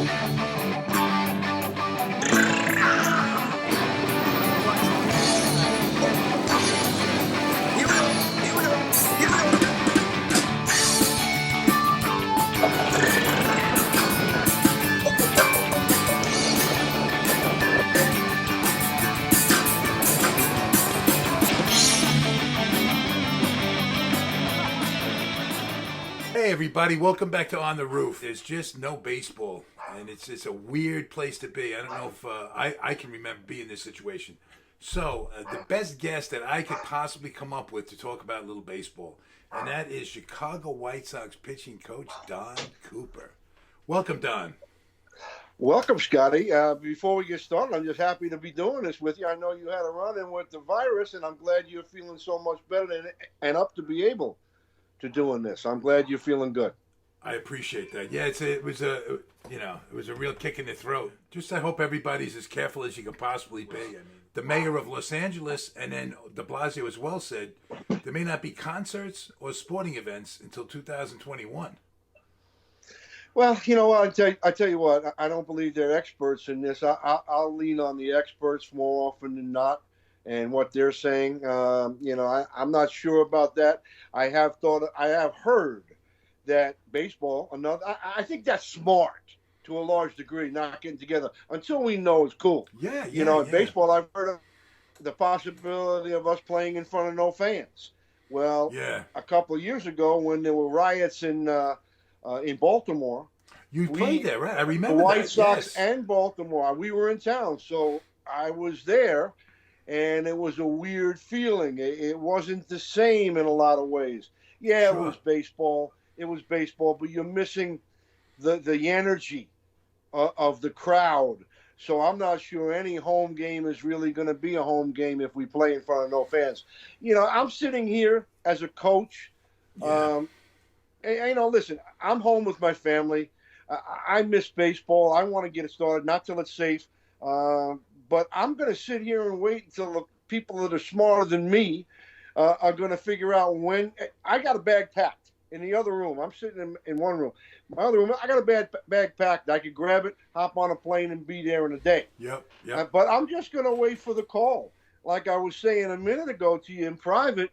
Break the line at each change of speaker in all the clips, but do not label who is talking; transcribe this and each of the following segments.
Hey everybody, welcome back to On the Roof. There's just no baseball, and it's a weird place to be. I don't know if I can remember being in this situation. So the best guest that I could possibly come up with to talk about a little baseball, and that is Chicago White Sox pitching coach Don Cooper. Welcome, Don.
Welcome, Scotty. Before we get started, I'm just happy to be doing this with you. I know you had a run-in with the virus, and I'm glad you're feeling so much better and up to be able to doing this. I'm glad you're feeling good.
I appreciate that. Yeah, it was a real kick in the throat. Just I hope everybody's as careful as you can possibly be. I mean, the mayor of Los Angeles and then de Blasio as well said there may not be concerts or sporting events until 2021.
Well, you know what? I tell you what. I don't believe they're experts in this. I'll lean on the experts more often than not, and what they're saying. I'm not sure about that. I have heard that baseball. I think that's smart to a large degree, not getting together until we know it's cool.
Yeah.
In baseball, I've heard of the possibility of us playing in front of no fans. Well, a couple of years ago when there were riots in Baltimore.
You played there, right? I remember
the White Sox and Baltimore. We were in town, so I was there, and it was a weird feeling. It wasn't the same in a lot of ways. Yeah, sure. It was baseball. But you're missing the energy of the crowd. So I'm not sure any home game is really going to be a home game if we play in front of no fans. I'm sitting here as a coach.
Yeah.
Listen, I'm home with my family. I miss baseball. I want to get it started, not till it's safe. But I'm going to sit here and wait until the people that are smarter than me are going to figure out when. I got a bag packed in the other room. I'm sitting in one room. My other room, I got a bag packed. I could grab it, hop on a plane, and be there in a day.
Yep.
But I'm just going to wait for the call. Like I was saying a minute ago to you in private,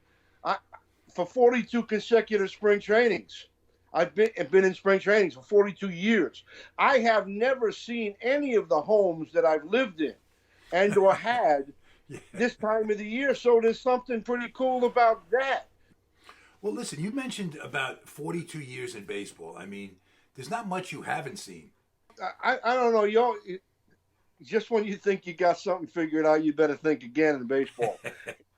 for 42 consecutive spring trainings. I've been in spring trainings for 42 years. I have never seen any of the homes that I've lived in and or had this time of the year. So there's something pretty cool about that.
Well, listen, you mentioned about 42 years in baseball. I mean, there's not much you haven't seen.
I don't know. Just when you think you got something figured out, you better think again in baseball.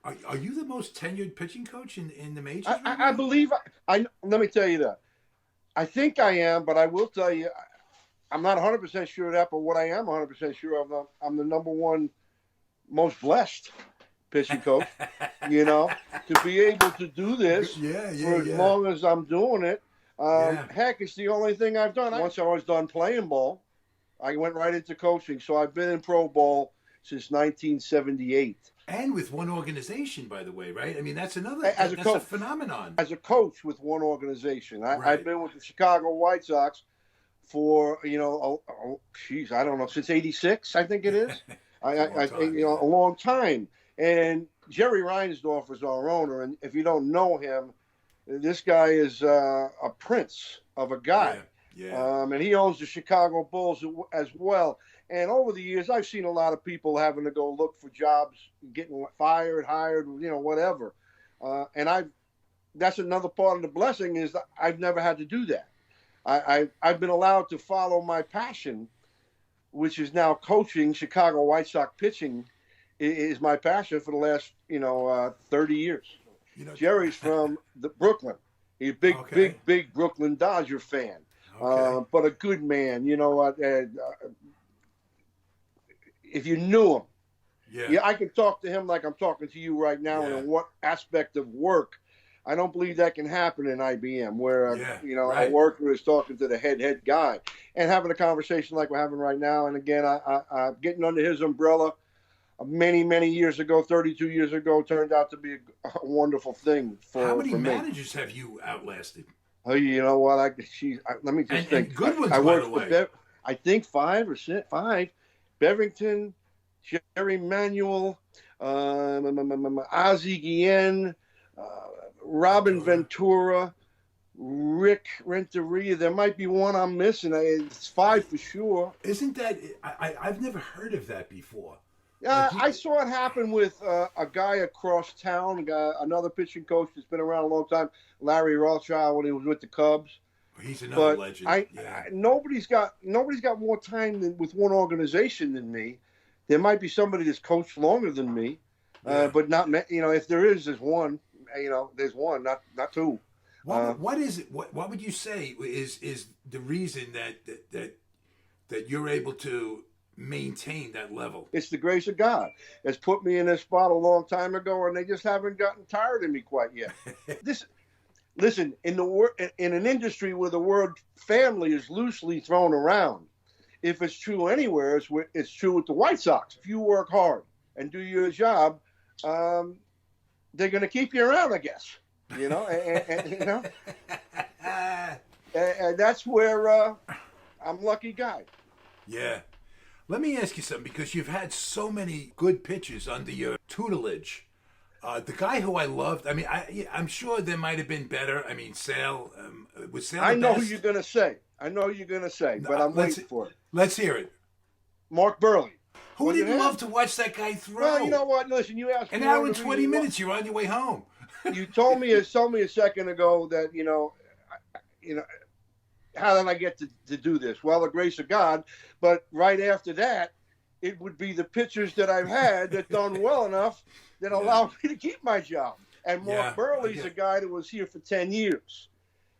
Are you the most tenured pitching coach in the majors?
I believe. Let me tell you that. I think I am, but I will tell you, I'm not 100% sure of that. But what I am 100% sure of, I'm the number one most blessed pitching coach. To be able to do this for as long as I'm doing it. Heck, it's the only thing I've done. Once I was done playing ball, I went right into coaching. So I've been in pro ball since 1978.
And with one organization, by the way, right? I mean, that's a phenomenon.
As a coach with one organization. I've been with the Chicago White Sox for, I don't know, since 86, I think it is. A long time. And Jerry Reinsdorf is our owner. And if you don't know him, this guy is a prince of a guy.
Yeah.
And he owns the Chicago Bulls as well. And over the years, I've seen a lot of people having to go look for jobs, getting fired, hired, whatever. That's another part of the blessing is that I've never had to do that. I've been allowed to follow my passion, which is now coaching Chicago White Sox pitching is my passion for the last, 30 years. Jerry's from Brooklyn. He's a big Brooklyn Dodger fan.
Okay.
But a good man, if you knew him, I can talk to him like I'm talking to you right now. And in what aspect of work, I don't believe that can happen in IBM, where a worker is talking to the head guy and having a conversation like we're having right now. And again, I getting under his umbrella many years ago, 32 years ago, turned out to be a wonderful thing for me.
How many managers have you outlasted?
Oh, you know what? Let me just think.
And good ones, by the way.
I think five. Bevington, Jerry Manuel, Ozzie Guillen, Robin Ventura, Rick Renteria. There might be one I'm missing. It's five for sure.
Isn't that? I've never heard of that before.
I saw it happen with a guy across town, another pitching coach that's been around a long time, Larry Rothschild, when he was with the Cubs.
He's another legend.
Nobody's got more time with one organization than me. There might be somebody that's coached longer than me, but not. If there is, there's one. There's one, not two.
What is it? What would you say is the reason that you're able to maintain that level?
It's the grace of God. It's put me in this spot a long time ago, and they just haven't gotten tired of me quite yet. Listen, in an industry where the word family is loosely thrown around, if it's true anywhere, it's true with the White Sox. If you work hard and do your job, they're going to keep you around, I guess. And that's where I'm lucky guy.
Yeah. Let me ask you something, because you've had so many good pitchers under your tutelage. The guy who I loved, I'm sure there might have been better. Sale, was Sale
I
the
know
best?
who you're going to say. But I'm waiting for it.
Let's hear it.
Mark Burley.
Who didn't love to watch that guy throw?
Well, you know what? Listen, you asked me.
An hour and 20 minutes, you're on your way home.
You told me a second ago that, how did I get to do this? Well, the grace of God. But right after that, it would be the pitchers that I've had that done well enough that allowed me to keep my job. And Mark Burley's a guy that was here for 10 years.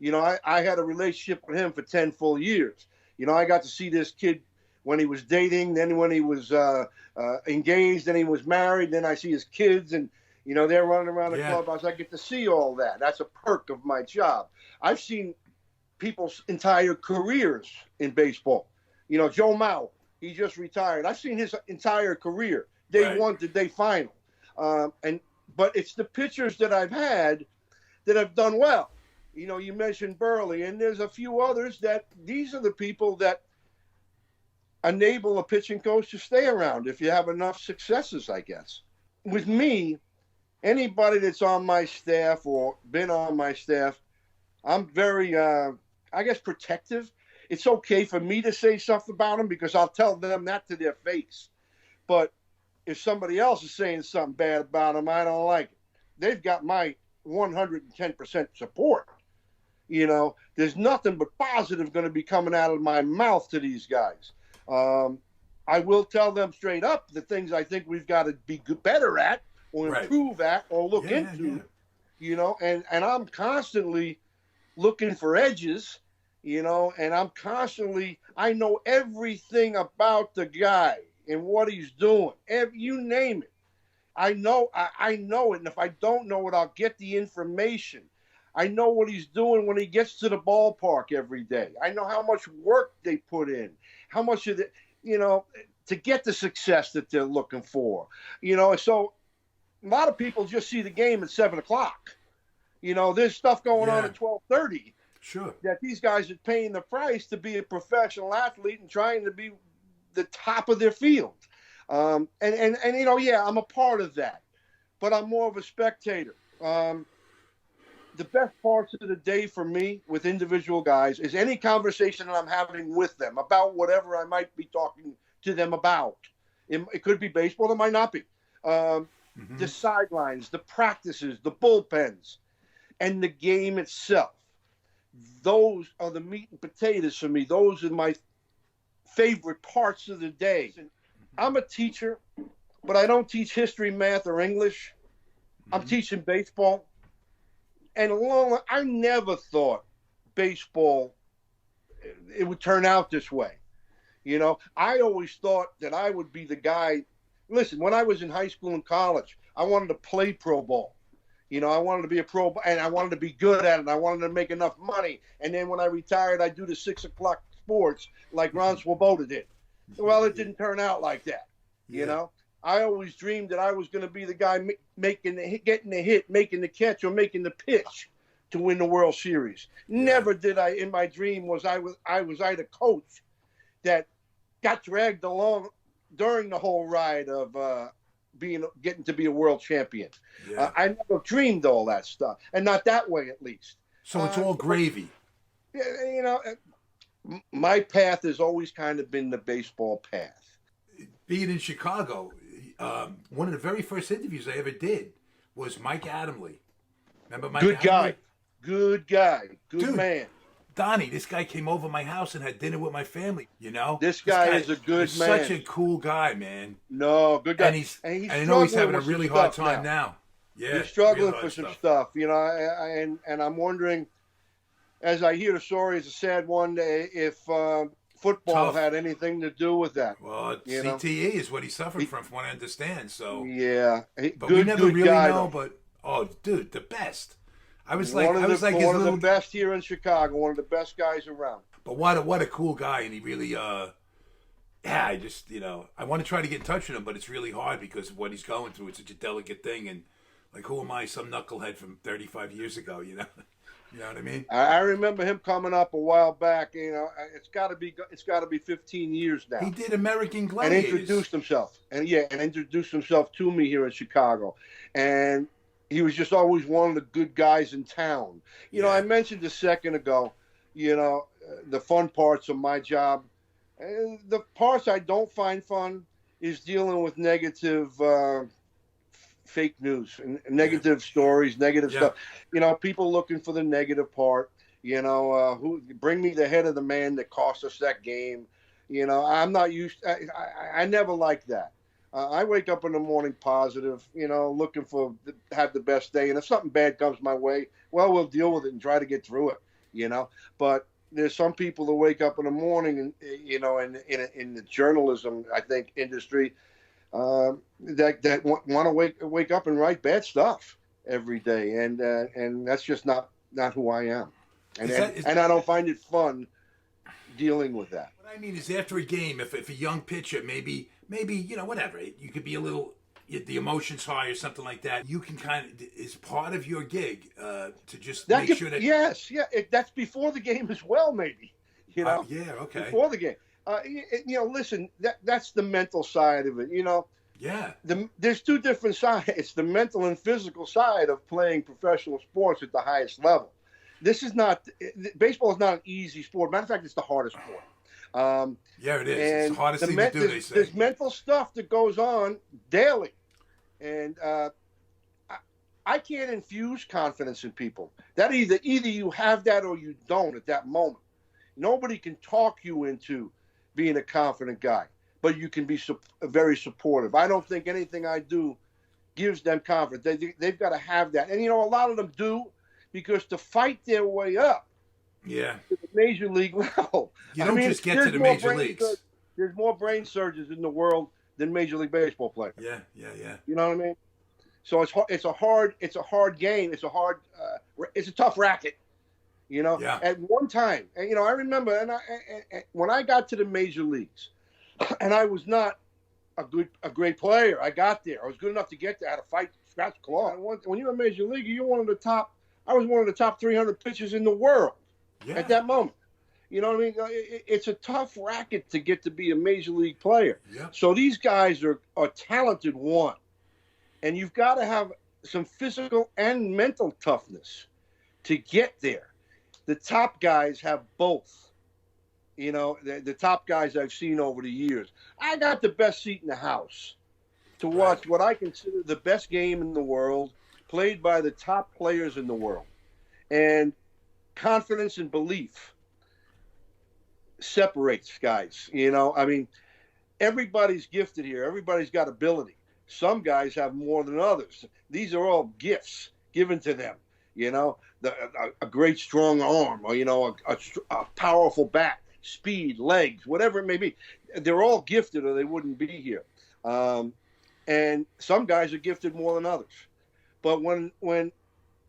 I had a relationship with him for 10 full years. I got to see this kid when he was dating, then when he was engaged, then he was married, then I see his kids, and, they're running around the clubhouse. I get to see all that. That's a perk of my job. I've seen people's entire careers in baseball. Joe Mauer, he just retired. I've seen his entire career, day one to day final. But it's the pitchers that I've had that have done well. You mentioned Burley, and there's a few others that these are the people that enable a pitching coach to stay around if you have enough successes, I guess. With me, anybody that's on my staff or been on my staff, I'm very, protective. It's okay for me to say something about them because I'll tell them that to their face. But if somebody else is saying something bad about them, I don't like it. They've got my 110% support. There's nothing but positive going to be coming out of my mouth to these guys. I will tell them straight up the things I think we've got to be better at or improve at or look into, and I'm constantly looking for edges, and I know everything about the guy and what he's doing. You name it. I know it. And if I don't know it, I'll get the information. I know what he's doing when he gets to the ballpark every day. I know how much work they put in, how much of it, to get the success that they're looking for. So a lot of people just see the game at 7:00. There's stuff going on at 12:30.
Sure.
That these guys are paying the price to be a professional athlete and trying to be the top of their field. I'm a part of that, but I'm more of a spectator. The best parts of the day for me with individual guys is any conversation that I'm having with them about whatever I might be talking to them about. It could be baseball, it might not be. The sidelines, the practices, the bullpens, and the game itself. Those are the meat and potatoes for me. Those are my favorite parts of the day. I'm a teacher, but I don't teach history, math, or English. I'm teaching baseball. And I never thought baseball, it would turn out this way. I always thought that I would be the guy. Listen, when I was in high school and college, I wanted to play pro ball. I wanted to be a pro, and I wanted to be good at it. I wanted to make enough money. And then when I retired, I'd do the 6:00 sports like Ron Swoboda did. Well, it didn't turn out like that. I always dreamed that I was going to be the guy getting the hit, making the catch, or making the pitch to win the World Series. Never did I, in my dream, was I the coach that got dragged along during the whole ride of getting to be a world champion.
Yeah.
I never dreamed all that stuff, and not that way at least.
So it's all gravy.
You know, my path has always kind of been the baseball path.
Being in Chicago, one of the very first interviews I ever did was Mike Adamle. Remember Mike Adamle?
Good guy. Good
Dude,
man.
Donnie, this guy came over my house and had dinner with my family, you know?
This guy is a good man.
Such a cool guy, man.
No, good guy.
And I know he's having a really hard time now. Yeah,
he's struggling for some stuff, you know, and I'm wondering, as I hear the story, it's a sad one, if football had anything to do with that.
Well, CTE is what he suffered from what I understand. So
yeah,
but we never really know. But dude, the best. I was like
one of the best here in Chicago, one of the best guys around.
But what a cool guy, and he really I just I want to try to get in touch with him, but it's really hard because of what he's going through. It's such a delicate thing, and like, who am I, some knucklehead from 35 years ago? You know what I mean?
I remember him coming up a while back. You know, it's got to be 15 years now.
He did American Gladiators
and introduced himself to me here in Chicago, and he was just always one of the good guys in town. You know, I mentioned a second ago, the fun parts of my job. And the parts I don't find fun is dealing with negative fake news and negative stories, negative stuff. You know, people looking for the negative part. You know, who bring me the head of the man that cost us that game. You know, I'm not used. I never liked that. I wake up in the morning positive, looking have the best day. And if something bad comes my way, well, we'll deal with it and try to get through it, But there's some people that wake up in the morning and, in the journalism, I think, industry, that want to wake up and write bad stuff every day. And that's just not who I am. And I don't find it fun dealing with that.
What I mean is, after a game, if a young pitcher, maybe, whatever, you could be a little, the emotions high or something like that. You can is part of your gig to just make sure that.
Yes, that's before the game as well, maybe.
Okay.
Before the game. Listen, that's the mental side of it.
Yeah.
There's two different sides. It's the mental and physical side of playing professional sports at the highest level. Baseball is not an easy sport. Matter of fact, it's the hardest sport.
It is. It's the hardest thing to do, they say.
There's mental stuff that goes on daily. And I can't infuse confidence in people. That either you have that or you don't at that moment. Nobody can talk you into being a confident guy, but you can be very supportive. I don't think anything I do gives them confidence. They've got to have that. And, a lot of them do, because to fight their way up to the major league level.
You don't just get to the major leagues.
There's more brain surgeons in the world than Major League Baseball players.
Yeah.
You know what I mean? So it's a hard game. It's a tough racket. At one time, and I remember, and when I got to the major leagues, and I was not a great player. I got there. I was good enough to get there. I had to fight, scratch claw. When you're a major leaguer, you're one of the top. I was one of the top 300 pitchers in the world at that moment. You know what I mean? It's a tough racket to get to be a major league player.
Yeah.
So these guys are talented, and you've got to have some physical and mental toughness to get there. The top guys have both. The top guys I've seen over the years. I got the best seat in the house to watch what I consider the best game in the world, played by the top players in the world. And confidence and belief separates guys. Everybody's gifted here. Everybody's got ability. Some guys have more than others. These are all gifts given to them. A great strong arm, or a powerful bat, speed, legs, whatever it may be. They're all gifted, or they wouldn't be here. And some guys are gifted more than others. But when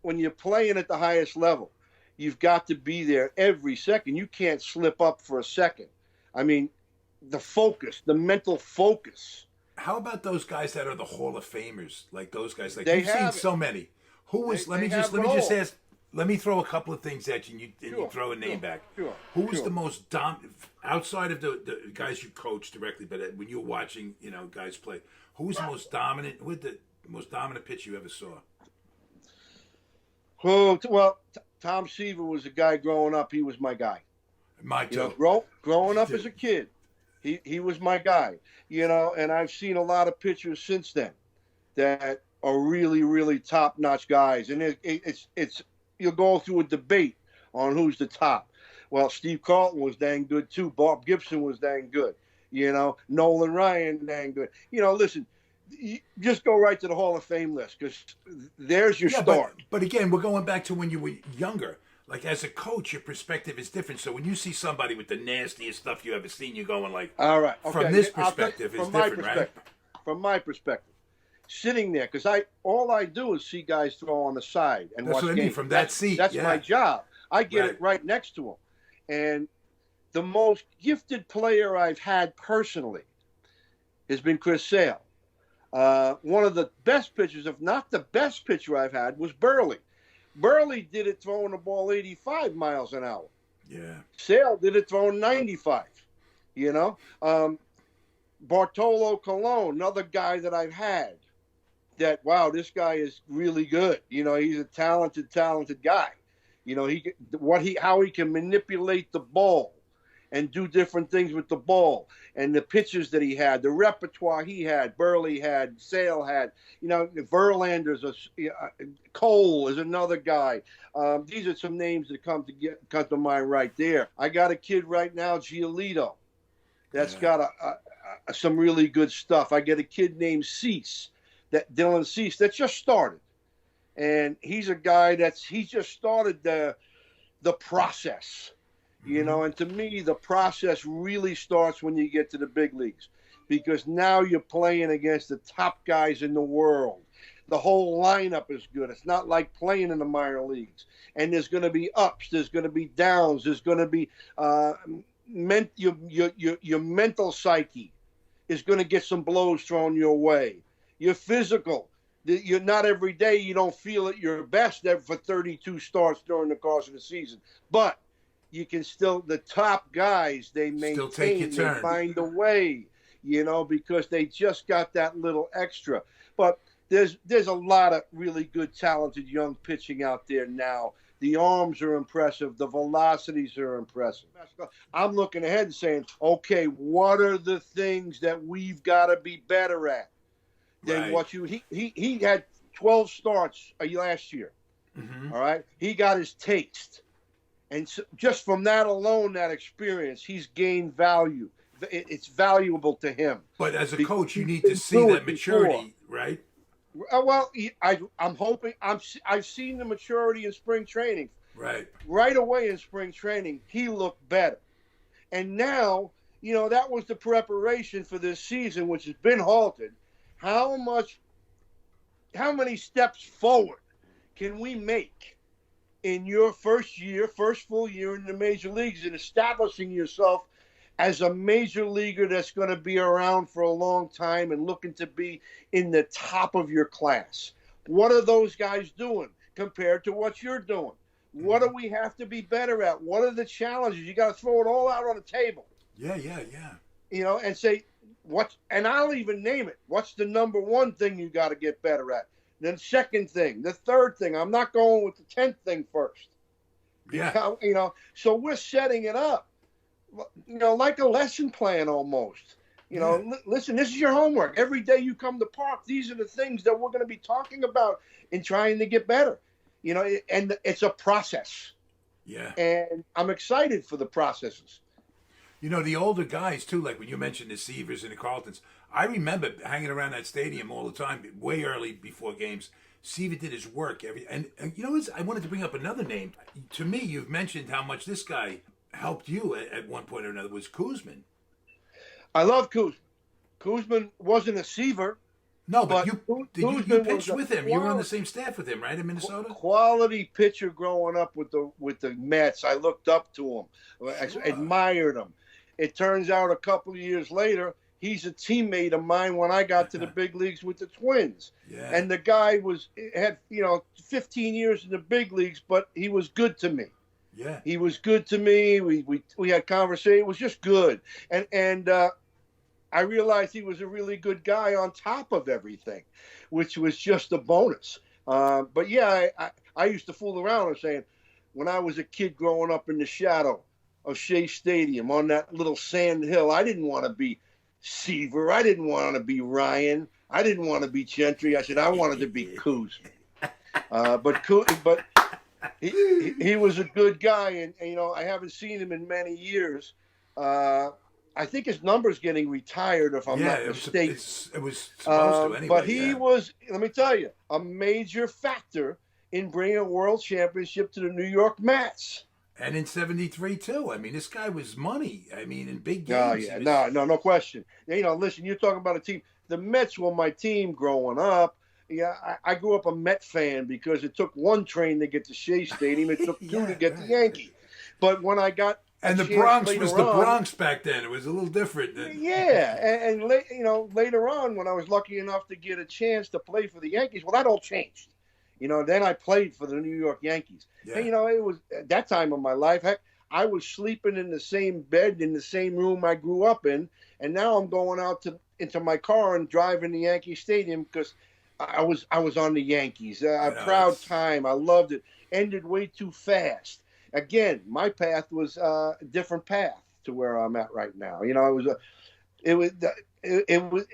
you're playing at the highest level, you've got to be there every second. You can't slip up for a second. The focus, the mental focus.
How about those guys that are the Hall of Famers? Like those guys, you've seen so many. Who was? Let me just ask. Let me throw a couple of things at you, and you
Sure,
throw a name back.
Sure.
Who was
sure.
the most outside of the guys you coached directly, but when you were watching, guys play, who was the most dominant? Who had the most dominant pitch you ever saw?
Oh, well, Tom Seaver was a guy growing up. He was my guy.
Mine too.
Growing up as a kid, he was my guy. And I've seen a lot of pitchers since then that are really, really top-notch guys. And it's you'll go through a debate on who's the top. Well, Steve Carlton was dang good too. Bob Gibson was dang good. Nolan Ryan dang good. Listen, you just go right to the Hall of Fame list because there's your start.
But again, we're going back to when you were younger. Like as a coach, your perspective is different. So when you see somebody with the nastiest stuff you ever seen, you're going like,
all right, okay.
From this perspective, it's different, right?
From my perspective, sitting there because all I do is see guys throw on the side and
That's
watch
what I
games.
mean, from that seat.
That's
yeah.
my job. I get it right next to them. And the most gifted player I've had personally has been Chris Sale. One of the best pitchers, if not the best pitcher I've had, was Burley. Burley did it throwing the ball 85 miles an hour.
Yeah.
Sale did it throwing 95. Bartolo Colon, another guy that I've had. That wow, this guy is really good. He's a talented guy. How he can manipulate the ball and do different things with the ball and the pitches that he had, the repertoire he had, Burley had, Sale had, Verlander's, Cole is another guy. These are some names that come to mind right there. I got a kid right now, Giolito, that's got some really good stuff. I get a kid named Dylan Cease, that just started. And he's a guy he just started the process. And to me, the process really starts when you get to the big leagues because now you're playing against the top guys in the world. The whole lineup is good. It's not like playing in the minor leagues. And there's going to be ups. There's going to be downs. There's going to be your mental psyche is going to get some blows thrown your way. Your physical. You're not every day. You don't feel at your best for 32 starts during the course of the season. But you can still, the top guys, they maintain,
still take your turn.
They find a way, because they just got that little extra. But there's a lot of really good, talented young pitching out there now. The arms are impressive. The velocities are impressive. I'm looking ahead and saying, okay, what are the things that we've got to be better at than what he had 12 starts last year. Mm-hmm. All right. He got his taste. And so just from that alone, that experience, he's gained value. It's valuable to him.
But as a coach, you need to see that maturity, right?
Well, I'm hoping I've seen the maturity in spring training. Right away in spring training, he looked better. And now, that was the preparation for this season, which has been halted. How many steps forward can we make in your first full year in the major leagues and establishing yourself as a major leaguer that's going to be around for a long time and looking to be in the top of your class? What are those guys doing compared to what you're doing? What do we have to be better at? What are the challenges? You got to throw it all out on the table.
Yeah.
And say, and I'll even name it. What's the number one thing you got to get better at? Then second thing, the third thing. I'm not going with the 10th thing first.
Yeah.
So we're setting it up, like a lesson plan almost. Listen, this is your homework. Every day you come to park, these are the things that we're going to be talking about in trying to get better. And it's a process.
Yeah.
And I'm excited for the processes.
The older guys, too, like when you mentioned the Seavers and the Carltons, I remember hanging around that stadium all the time, way early before games. Seaver did his work. And I wanted to bring up another name. To me, you've mentioned how much this guy helped you at one point or another, was Koosman.
I love Koosman. Koosman wasn't a Seaver.
No, but you pitched with him. You were on the same staff with him, right, in Minnesota?
Quality pitcher growing up with the Mets. I looked up to him. I admired him. It turns out a couple of years later, he's a teammate of mine when I got to the big leagues with the Twins.
Yeah.
And the guy had 15 years in the big leagues, but he was good to me.
Yeah.
He was good to me. We had conversation. It was just good. And I realized he was a really good guy on top of everything, which was just a bonus. But yeah, I used to fool around and saying, when I was a kid growing up in the shadow of Shea Stadium on that little sand hill, I didn't want to be Seaver. I didn't want to be Ryan. I didn't want to be Gentry. I said I wanted to be Coos. But he was a good guy, and I haven't seen him in many years. I think his number's getting retired, if I'm not mistaken.
It was supposed to anyway.
But he was, let me tell you, a major factor in bringing a world championship to the New York Mets.
And in '73 too. I mean, this guy was money. I mean, in big
Oh,
games.
yeah, no question. Listen, you're talking about a team. The Mets were my team growing up. Yeah, I grew up a Met fan because it took one train to get to Shea Stadium. It took two to get to Yankee. But when I got
and the Bronx was the Bronx back then. It was a little different.
Yeah, and later on, when I was lucky enough to get a chance to play for the Yankees, well, that all changed. Then I played for the New York Yankees. Yeah. And, it was at that time of my life. Heck, I was sleeping in the same bed in the same room I grew up in, and now I'm going out into my car and driving to Yankee Stadium because I was on the Yankees. A proud time. I loved it. Ended way too fast. Again, my path was a different path to where I'm at right now. It was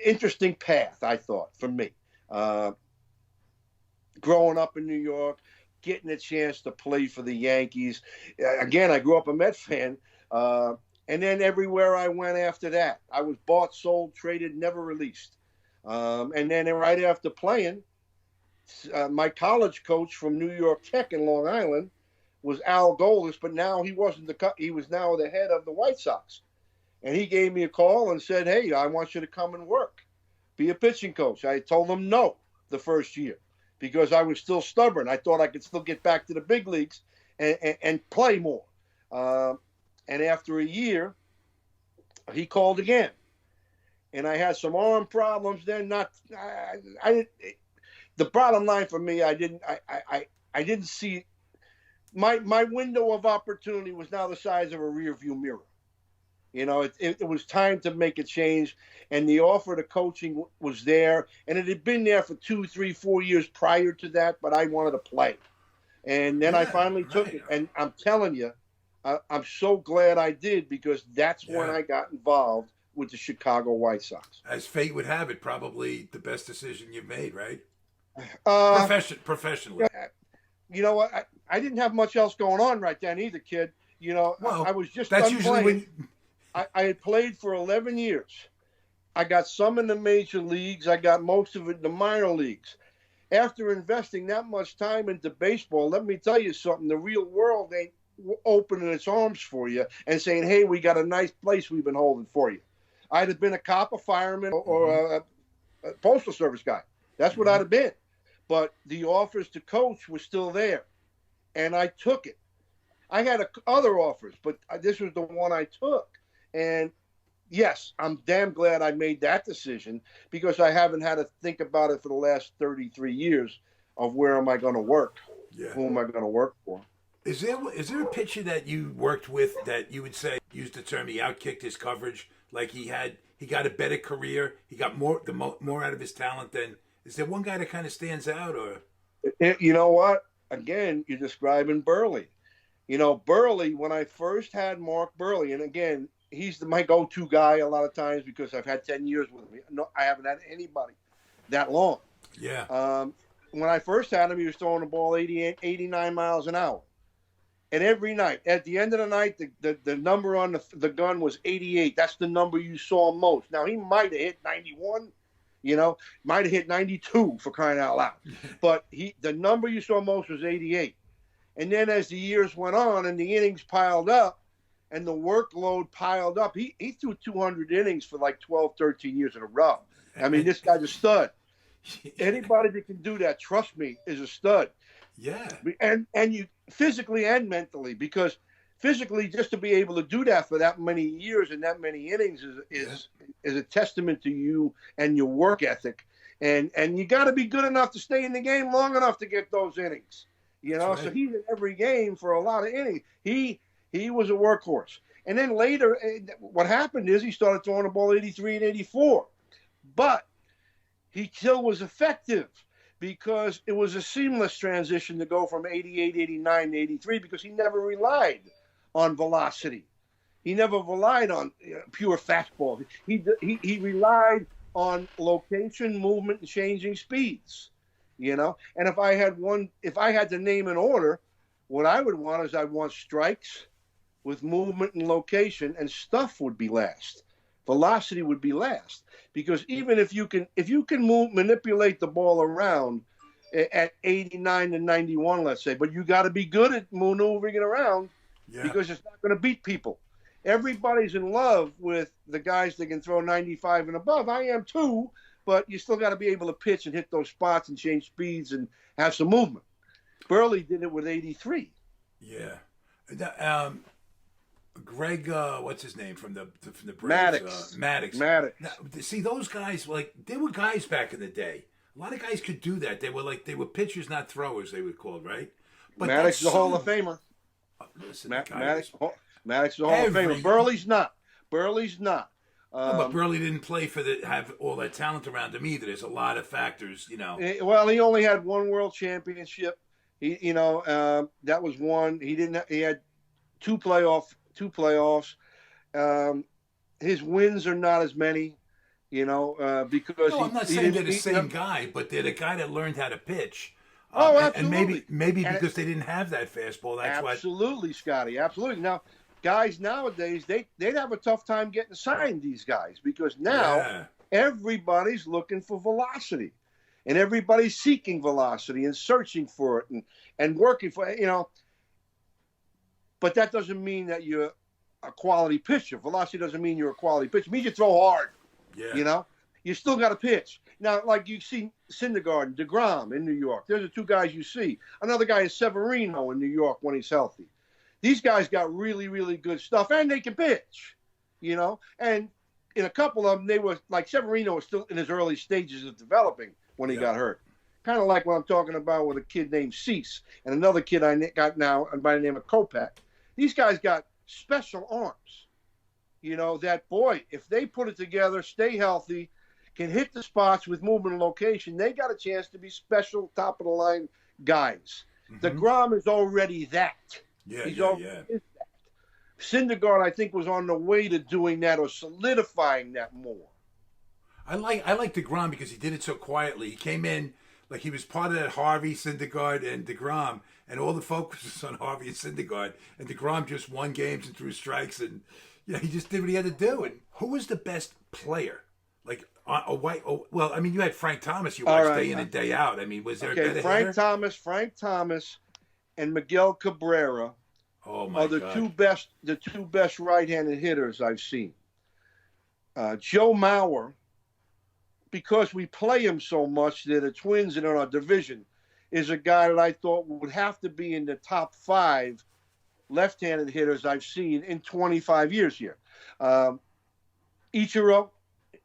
interesting path, I thought, for me. Growing up in New York, getting a chance to play for the Yankees. Again, I grew up a Met fan. And then everywhere I went after that, I was bought, sold, traded, never released. And then right after playing, my college coach from New York Tech in Long Island was Al Goldis, but now he was now the head of the White Sox. And he gave me a call and said, hey, I want you to come and work, be a pitching coach. I told him no the first year because I was still stubborn. I thought I could still get back to the big leagues and play more. And after a year, he called again. And I had some arm problems then. The bottom line for me, I didn't see my window of opportunity was now the size of a rearview mirror. It was time to make a change, and the offer to coaching was there, and it had been there for 2, 3, 4 years prior to that, but I wanted to play. And then I finally took it, and I'm telling you, I'm so glad I did because that's when I got involved with the Chicago White Sox.
As fate would have it, probably the best decision you've made, right? Professionally.
You know what? I didn't have much else going on right then either, kid. I was just
that's
done
usually
playing.
when
I had played for 11 years. I got some in the major leagues. I got most of it in the minor leagues. After investing that much time into baseball, let me tell you something. The real world ain't opening its arms for you and saying, hey, we got a nice place we've been holding for you. I'd have been a cop, a fireman, or a postal service guy. That's what I'd have been. But the offers to coach were still there, and I took it. I had other offers, but this was the one I took. And, yes, I'm damn glad I made that decision because I haven't had to think about it for the last 33 years of where am I going to work, who am I going to work for.
Is there a pitcher that you worked with that you would say, use the term, he outkicked his coverage, like he got a better career, he got more out of his talent than? Is there one guy that kind of stands out, or?
You know what? Again, you're describing Burley. Burley, when I first had Mark Burley, and again, he's my go-to guy a lot of times because I've had 10 years with him. No, I haven't had anybody that long.
Yeah.
When I first had him, he was throwing the ball 88, 89 miles an hour. And every night, at the end of the night, the number on the gun was 88. That's the number you saw most. Now, he might have hit 91. Might have hit 92 for crying out loud. But the number you saw most was 88. And then as the years went on and the innings piled up and the workload piled up, he threw 200 innings for like 12, 13 years in a row. I mean, this guy's a stud. Anybody that can do that, trust me, is a stud.
Yeah.
And you physically and mentally, because physically just to be able to do that for that many years and that many innings is a testament to you and your work ethic. And you got to be good enough to stay in the game long enough to get those innings. You know,
That's right.
so he's in every game for a lot of innings. He was a workhorse. And then later, what happened is he started throwing the ball 83 and 84. But he still was effective because it was a seamless transition to go from 88, 89 to 83 because he never relied on velocity. He never relied on pure fastball. He relied on location, movement, and changing speeds. You know, and if I had to name an order, what I would want is I'd want strikes with movement and location, and stuff would be last. Velocity would be last, because even if you can manipulate the ball around at 89 to 91, let's say, but you got to be good at maneuvering it around because it's not going to beat people. Everybody's in love with the guys that can throw 95 and above. I am too. But you still got to be able to pitch and hit those spots and change speeds and have some movement. Burley did it with 83.
Yeah. Greg, what's his name from the
Maddox.
Braves? Maddox.
Maddox.
Now, see, those guys, like, they were guys back in the day. A lot of guys could do that. They were pitchers, not throwers, they were called, right? But
Maddox is a Hall of Famer.
Listen,
Maddox is a Hall of Famer. Burley's not.
But Burley didn't play have all that talent around him either. There's a lot of factors, you know.
Well, he only had one world championship. That was one. He had two playoffs. His wins are not as many, because
I'm not saying they're the same guy, but they're the guy that learned how to pitch.
Absolutely.
And maybe because they didn't have that fastball, that's why.
Absolutely, Scotty. Absolutely. Now, guys nowadays, they'd have a tough time getting signed, these guys, because now everybody's looking for velocity, and everybody's seeking velocity and searching for it and working for it, But that doesn't mean that you're a quality pitcher. Velocity doesn't mean you're a quality pitcher. It means you throw hard.
Yeah.
You still got to pitch. Now, like you see Syndergaard and DeGrom in New York. Those are two guys you see. Another guy is Severino in New York when he's healthy. These guys got really, really good stuff, and they can pitch, And in a couple of them, they were like Severino was still in his early stages of developing when he got hurt. Kind of like what I'm talking about with a kid named Cease and another kid I got now by the name of Kopak. These guys got special arms. That boy, if they put it together, stay healthy, can hit the spots with movement and location, they got a chance to be special top of the line guys. Mm-hmm. DeGrom is already that. Yeah. Syndergaard, I think, was on the way to doing that or solidifying that more.
I like DeGrom because he did it so quietly. He came in like he was part of that Harvey, Syndergaard, and DeGrom, and all the focus was on Harvey and Syndergaard, and DeGrom just won games and threw strikes, and he just did what he had to do. And who was the best player? Like you had Frank Thomas. You watched day in and day out. I mean, was there a better hitter?
Frank Thomas, and Miguel Cabrera are the two best right-handed hitters I've seen. Joe Mauer, because we play him so much, they're the Twins and in our division, is a guy that I thought would have to be in the top 5 left-handed hitters I've seen in 25 years here. Ichiro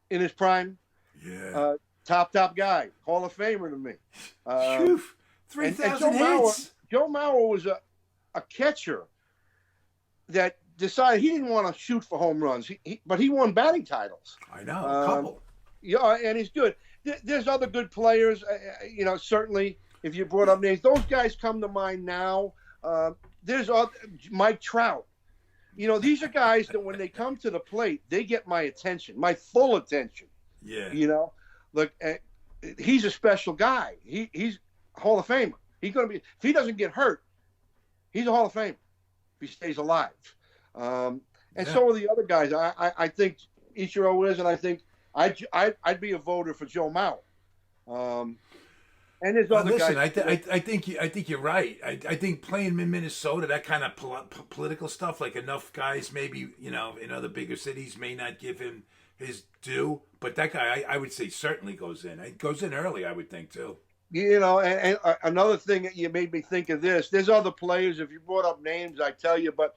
in his prime, top guy, Hall of Famer to me.
3,000 hits.
Joe Mauer was a catcher that decided he didn't want to shoot for home runs, but he won batting titles.
I know, a couple.
Yeah, and he's good. There's other good players, certainly if you brought up names. Those guys come to mind now. There's Mike Trout. These are guys that when they come to the plate, they get my attention, my full attention. Yeah. Look, he's a special guy. He's a Hall of Famer. He's going to be, if he doesn't get hurt, he's a Hall of Famer if he stays alive. So are the other guys. I think Ichiro is, and I think I'd be a voter for Joe Mauer. And there's other guys.
I think you're right. I think playing in Minnesota, that kind of political stuff, like enough guys maybe in other bigger cities may not give him his due, but that guy I would say certainly goes in. It goes in early, I would think too.
And another thing that you made me think of this. There's other players. If you brought up names, I tell you, but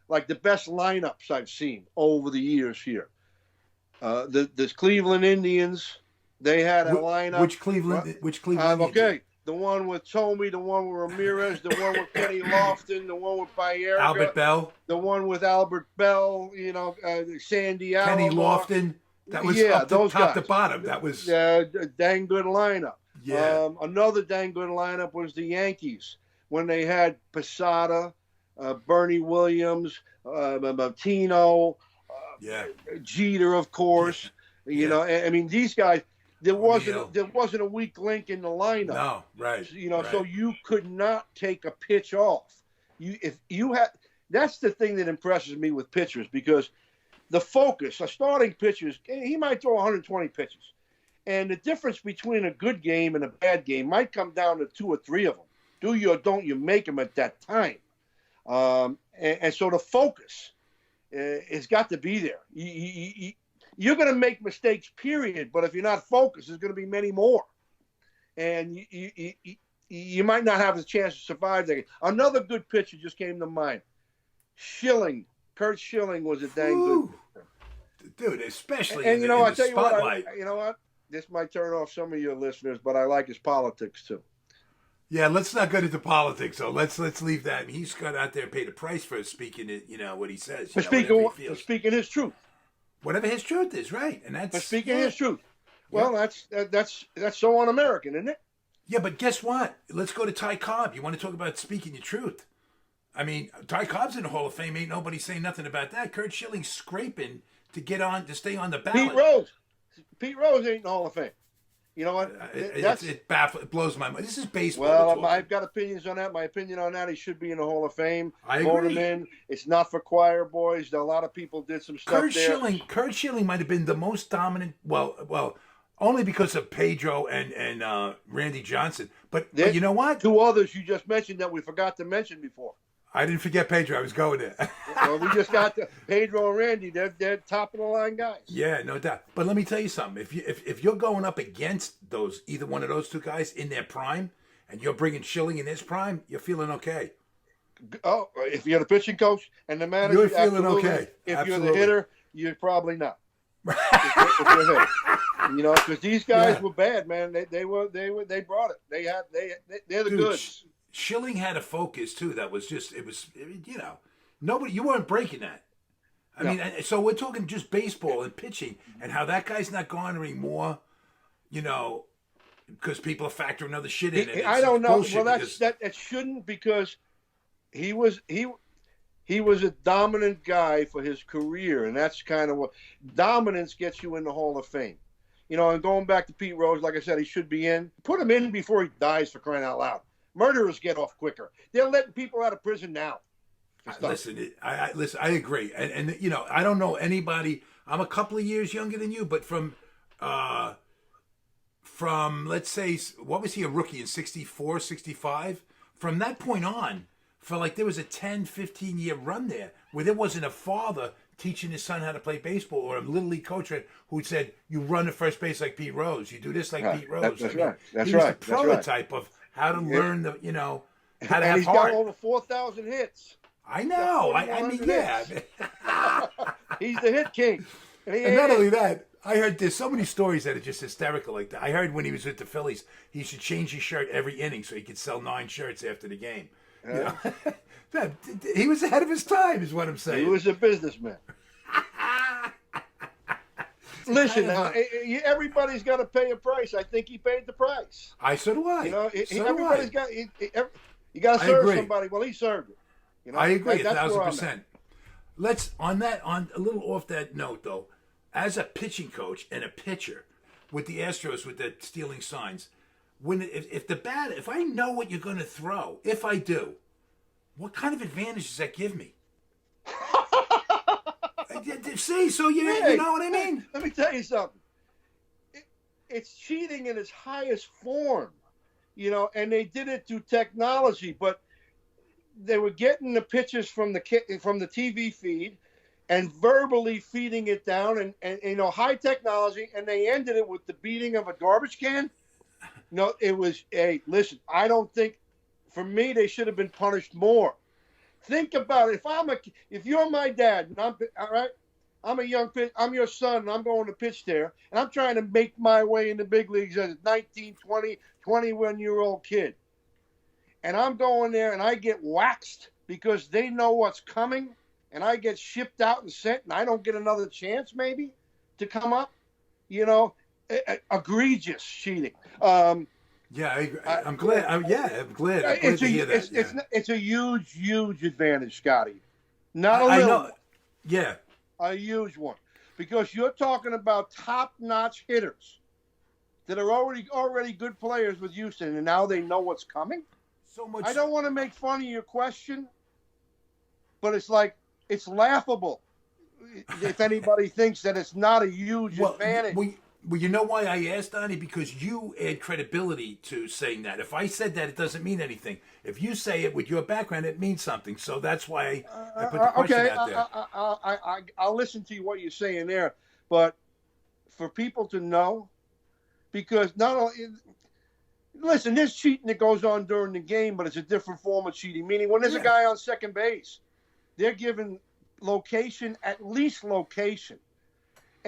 like the best lineups I've seen over the years here. The Cleveland Indians, they had a lineup.
Which Cleveland? Which Cleveland?
Okay, the one with Tomey, the one with Ramirez, the one with Kenny Lofton, the one with Baerga,
Albert Bell,
the one with Albert Bell. Sandy
Kenny
Alomar.
Lofton. That was
those
top
guys.
to bottom. That was
dang good lineup.
Yeah.
Another dang good lineup was the Yankees when they had Posada, Bernie Williams, Tino, Jeter, of course. You know, I mean, these guys. There wasn't a weak link in the lineup.
No, right.
So you could not take a pitch off. That's the thing that impresses me with pitchers, because the focus, a starting pitcher, he might throw 120 pitches. And the difference between a good game and a bad game might come down to 2 or 3 of them. Do you or don't you make them at that time? And so the focus has got to be there. You're going to make mistakes, period. But if you're not focused, there's going to be many more. And you might not have a chance to survive that. Another good pitcher just came to mind. Kurt Schilling was a dang good
dude, especially
in
the
spotlight. You know what? This might turn off some of your listeners, but I like his politics too.
Yeah, let's not get into politics. So let's leave that. I mean, he's got out there and paid a price for speaking it. What he says.
Speaking his truth.
Whatever his truth is, right? And that's
speaking his truth. Well, that's so un-American, isn't it?
Yeah, but guess what? Let's go to Ty Cobb. You want to talk about speaking your truth? I mean, Ty Cobb's in the Hall of Fame. Ain't nobody saying nothing about that. Kurt Schilling's scraping to stay on the ballot.
Pete Rose ain't in the Hall of Fame. You know what?
It blows my mind. This is baseball.
Well, I've got opinions on that. My opinion on that, he should be in the Hall of Fame.
I agree.
Vote him in. It's not for choir boys. A lot of people did some stuff there.
Kurt Schilling might have been the most dominant. Well, only because of Pedro and Randy Johnson. But you know what?
2 others you just mentioned that we forgot to mention before.
I didn't forget Pedro. I was going there.
Well, we just got Pedro and Randy. They're top of the line guys.
Yeah, no doubt. But let me tell you something. If you're going up against either one of those 2 guys in their prime, and you're bringing Schilling in his prime, you're feeling okay.
Oh, if you're the pitching coach and the manager,
you're feeling okay.
If you're the hitter, you're probably not. if you're the hitter. Because these guys were bad, man. They brought it. They're the goods.
Schilling had a focus too. That was nobody. You weren't breaking that. I mean, so we're talking just baseball and pitching, and how that guy's not garnering more, because people are factoring other shit in it.
I don't know. Well, that shouldn't, because he was a dominant guy for his career, and that's kind of what dominance gets you in the Hall of Fame. And going back to Pete Rose, like I said, he should be in. Put him in before he dies, for crying out loud. Murderers get off quicker. They're letting people out of prison now.
Listen, I agree, and I don't know anybody. I'm a couple of years younger than you, but from let's say, what was he, a rookie in 64, 65? From that point on, there was a 10, 15-year run there where there wasn't a father teaching his son how to play baseball, or a little league coach who said, "You run to first base like Pete Rose. You do this like Pete Rose."
That's right.
He was the prototype of how to learn how to have heart.
He's got over 4,000 hits.
I know. I mean, yeah.
He's the hit king.
And not only that, I heard there's so many stories that are just hysterical like that. I heard when he was with the Phillies, he should change his shirt every inning so he could sell 9 shirts after the game. He was ahead of his time, is what I'm saying.
He was a businessman. Listen, everybody's got to pay a price. I think he paid the price.
So do I.
Everybody's got. You got to serve somebody. Well, he served it.
I agree 1,000%. Let's on a little off that note though. As a pitching coach and a pitcher with the Astros with the stealing signs, if I know what you're going to throw, if I do, what kind of advantage does that give me? See, so you know what I mean?
Let me tell you something. It's cheating in its highest form, and they did it through technology, but they were getting the pitches from the TV feed and verbally feeding it down and high technology, and they ended it with the beating of a garbage can. No, it was listen, I don't think, for me, they should have been punished more. Think about it. If you're my dad, and I'm a young pitch. I'm your son, and I'm going to pitch there, and I'm trying to make my way in the big leagues as a 19, 20, 21-year-old kid. And I'm going there, and I get waxed because they know what's coming, and I get shipped out and sent, and I don't get another chance maybe to come up. Egregious cheating.
Yeah, I'm glad. I'm glad to hear that.
It's a huge advantage, Scotty. Not a
I
little.
know. Yeah.
A huge one, because you're talking about top-notch hitters that are already good players with Houston, and now they know what's coming.
So much.
I don't want to make fun of your question, but it's laughable if anybody thinks that it's not a huge advantage.
Well, you know why I asked, Donnie? Because you add credibility to saying that. If I said that, it doesn't mean anything. If you say it with your background, it means something. So that's why I put the question out there.
I'll listen to what you're saying there, but for people to know, because not only listen, there's cheating that goes on during the game, but it's a different form of cheating. Meaning, when there's a guy on second base, they're given location, at least location.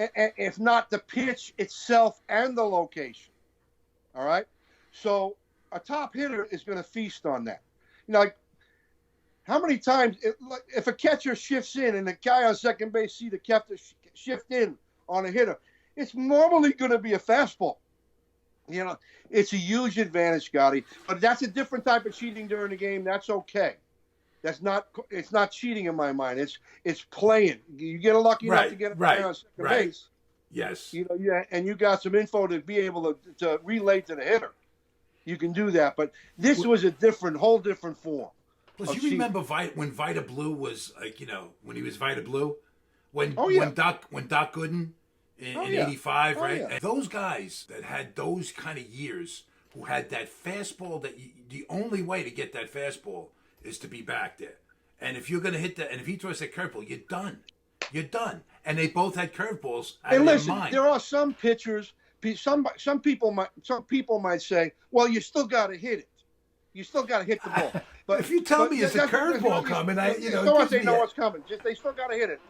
If not the pitch itself and the location. All right? So a top hitter is going to feast on that. Like, how many times, if a catcher shifts in and the guy on second base see the catcher shift in on a hitter, it's normally going to be a fastball. It's a huge advantage, Scotty. But that's a different type of cheating during the game. That's okay. It's not cheating in my mind. It's playing. You get lucky enough to get a guy on second base.
Yes.
And you got some info to be able to relay to the hitter. You can do that, but this was a whole different form.
Plus, you remember when Vita Blue was when he was Vita Blue, when Doc Gooden in '85, right? And those guys that had those kind of years, who had that fastball, the only way to get that fastball is to be back there. And if you're going to hit that, and if he throws that curveball, you're done. You're done. And they both had curveballs out of their mind.
There are some pitchers. Some people might say, "Well, you still got to hit it. You still got to hit the ball." But
if you tell me it's a curveball coming,
they know what's coming. They still got to hit it.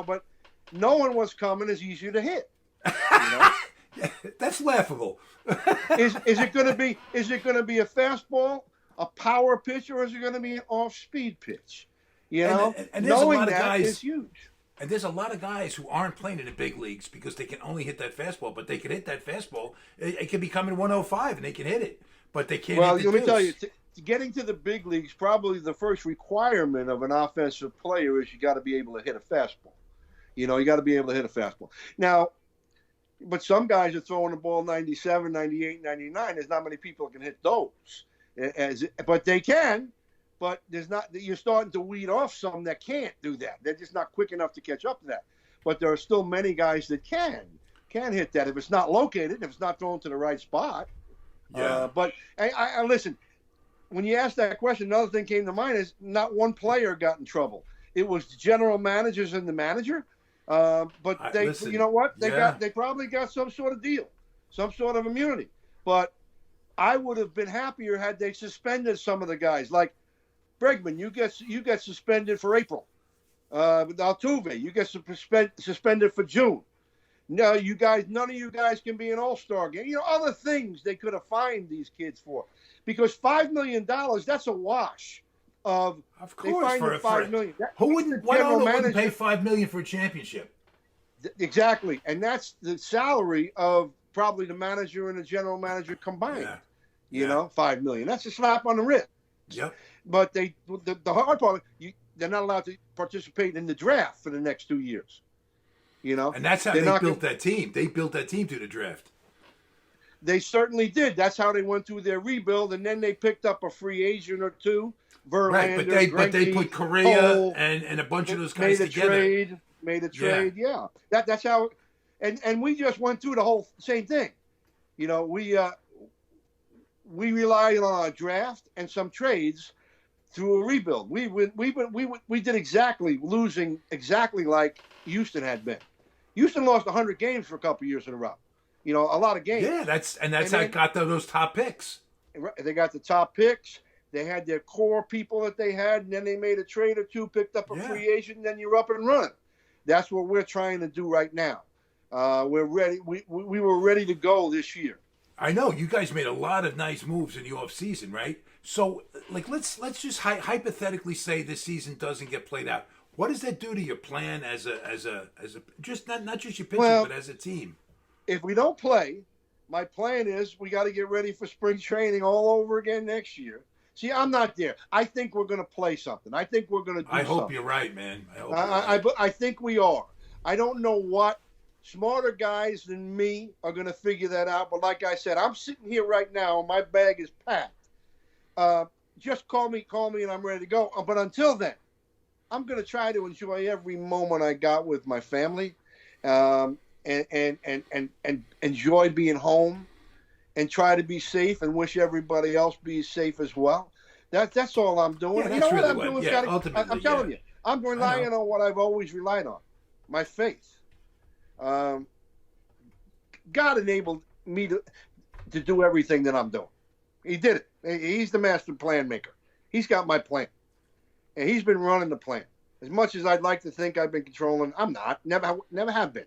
But knowing what's coming is easier to hit.
That's laughable.
Is it going to be a fastball, a power pitch, or is it going to be an off-speed pitch?
And
knowing that is huge.
And there's a lot of guys who aren't playing in the big leagues because they can only hit that fastball, but they can hit that fastball. It can be coming 105 and they can hit it, but they can't hit the
let me tell you, getting to the big leagues, probably the first requirement of an offensive player is you got to be able to hit a fastball. You got to be able to hit a fastball. Now, but some guys are throwing the ball 97, 98, 99. There's not many people that can hit those. But they can. But you're starting to weed off some that can't do that. They're just not quick enough to catch up to that. But there are still many guys that can hit that if it's not located, if it's not thrown to the right spot.
Yeah.
But I listen, when you asked that question, another thing came to mind is not one player got in trouble. It was the general managers and the manager. But you know what? They probably got some sort of deal, some sort of immunity. But I would have been happier had they suspended some of the guys. Like Bregman, you get suspended for April. Altuve, you get suspended for June. No, none of you guys can be an all-star game. Other things they could have fined these kids for, because $5 million, that's a wash. Of course, for $5 million.
Who wouldn't? Why wouldn't pay $5 million for a championship?
Exactly, and that's the salary of probably the manager and the general manager combined. $5 million. That's a slap on the wrist.
Yep.
But the hard part, they're not allowed to participate in the draft for the next 2 years.
And that's how they built that team. They built that team through the draft.
They certainly did. That's how they went through their rebuild, and then they picked up a free agent or two. Verlander,
right, but they put Correa and a bunch of those guys together.
Made a trade, yeah. That's how, and we just went through the whole same thing. We relied on a draft and some trades through a rebuild. We did losing exactly like Houston had been. Houston lost 100 games for a couple years in a row. A lot of games.
Yeah, that's how it got those top picks.
They got the top picks. They had their core people that they had, and then they made a trade or two, picked up a free agent, and then you're up and running. That's what we're trying to do right now. We're ready. We were ready to go this year.
I know you guys made a lot of nice moves in the off season, right? So, like, let's just hypothetically say this season doesn't get played out. What does that do to your plan as a just not just your pitching, but as a team?
If we don't play, my plan is we got to get ready for spring training all over again next year. See, I'm not there. I think we're going to play something. I think we're going to do something.
I hope you're right, man.
I think we are. I don't know what. Smarter guys than me are going to figure that out. But like I said, I'm sitting here right now, and my bag is packed. Just call me, and I'm ready to go. But until then, I'm going to try to enjoy every moment I got with my family, and enjoy being home, and try to be safe, and wish everybody else be safe as well. That's all I'm doing.
Yeah,
you know
really
what I'm doing,
yeah,
Scotty? I'm telling you, I'm relying on what I've always relied on, my faith. God enabled me to do everything that I'm doing. He did it. He's the master plan maker. He's got my plan. And he's been running the plan. As much as I'd like to think I've been controlling, I'm not. Never have been.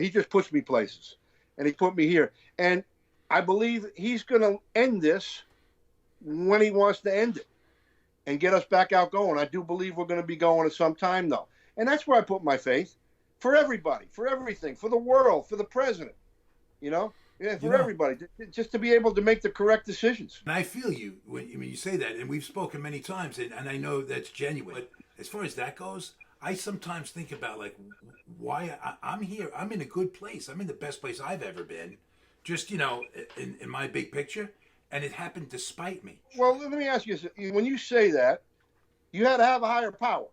He just puts me places. And he put me here. And I believe he's going to end this when he wants to end it and get us back out going. I do believe we're going to be going at some time, though. And that's where I put my faith. For everybody, for everything, for the world, for the president, for everybody, just to be able to make the correct decisions.
And I feel you when you say that, and we've spoken many times, and I know that's genuine. But as far as that goes, I sometimes think about, like, why I'm here. I'm in a good place. I'm in the best place I've ever been, just, in my big picture, and it happened despite me.
Well, let me ask you, when you say that, you had to have a higher power.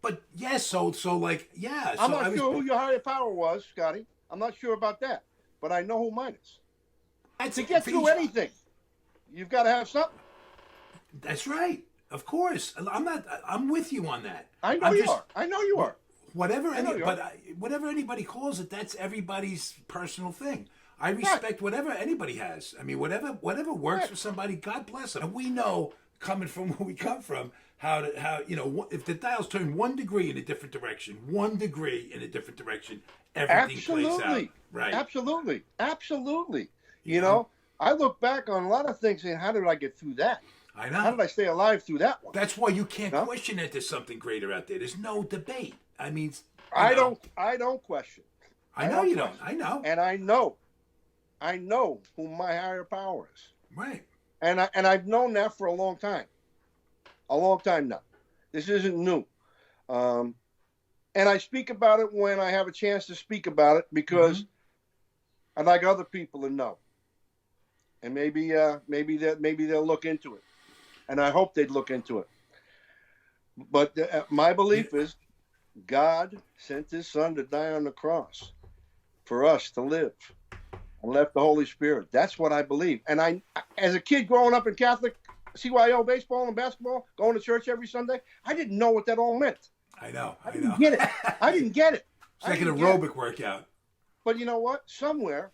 But yes, so like, yeah.
I'm not sure who your higher power was, Scotty. I'm not sure about that, but I know who mine is. To get through anything, you've got to have something.
That's right. Of course. I'm with you on that.
I know you are.
Whatever anybody calls it, that's everybody's personal thing. I respect whatever anybody has. I mean, whatever works for somebody, God bless them. And we know, coming from where we come from, how if the dials turn 1 degree in a different direction, everything plays out. Right.
Absolutely. You know, I look back on a lot of things saying, how did I get through that?
I know.
How did I stay alive through that one?
That's why you can't question that there's something greater out there. There's no debate. I mean,
I don't question.
I know you don't. I know.
And I know who my higher power is.
Right.
And I've known that for a long time. A long time now. This isn't new. And I speak about it when I have a chance to speak about it because I'd like other people to know. And maybe they'll look into it. And I hope they'd look into it. But my belief is God sent his son to die on the cross for us to live and left the Holy Spirit. That's what I believe. And I, as a kid growing up in Catholic CYO baseball and basketball, going to church every Sunday, I didn't know what that all meant.
I know.
I didn't get it. I didn't get it.
It's like an aerobic workout.
But you know what? Somewhere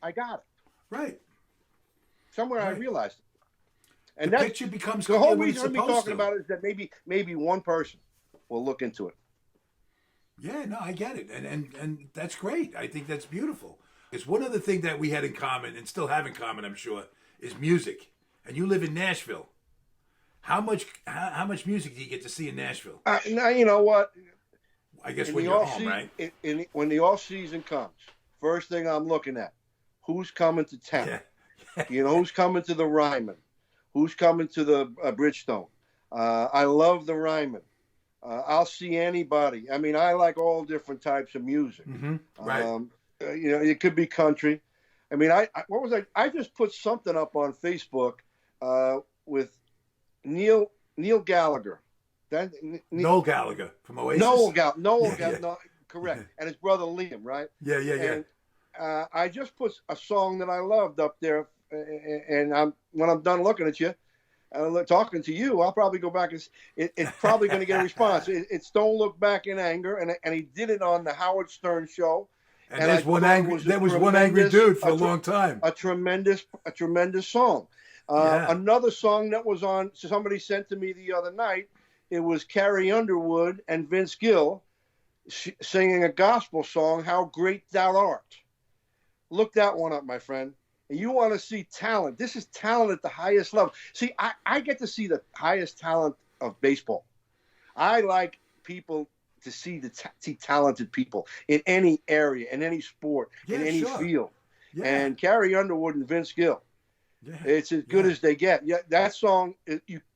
I got it.
Right.
Somewhere I realized it. And
the picture becomes
the whole reason I'm talking about it is that maybe one person will look into it.
Yeah, no, I get it. And that's great. I think that's beautiful. It's one other thing that we had in common and still have in common, I'm sure, is music. And you live in Nashville. How much music do you get to see in Nashville?
Now, you know what?
I guess when you're home, right?
When the off season comes, first thing I'm looking at, who's coming to town? Yeah. You know, who's coming to the Ryman? Who's coming to the Bridgestone? I love the Ryman. I'll see anybody. I mean, I like all different types of music.
Mm-hmm. Right.
You know, it could be country. I mean, I just put something up on Facebook with Neil Gallagher.
Noel Gallagher from Oasis.
Noel Gallagher, no, correct. And his brother Liam, right?
Yeah.
And I just put a song that I loved up there, and when I'm done looking at you, talking to you, I'll probably go back and it's probably going to get a response. It's "Don't Look Back in Anger," and he did it on the Howard Stern show.
And there was one angry dude for a long time.
A tremendous song. Another song that was on, somebody sent to me the other night, it was Carrie Underwood and Vince Gill singing a gospel song, "How Great Thou Art." Look that one up, my friend. And you want to see talent. This is talent at the highest level. See, I get to see the highest talent of baseball. I like people to see talented people in any area, in any sport, in any field. Yeah. And Carrie Underwood and Vince Gill. Yeah. It's as good as they get. Yeah, that song,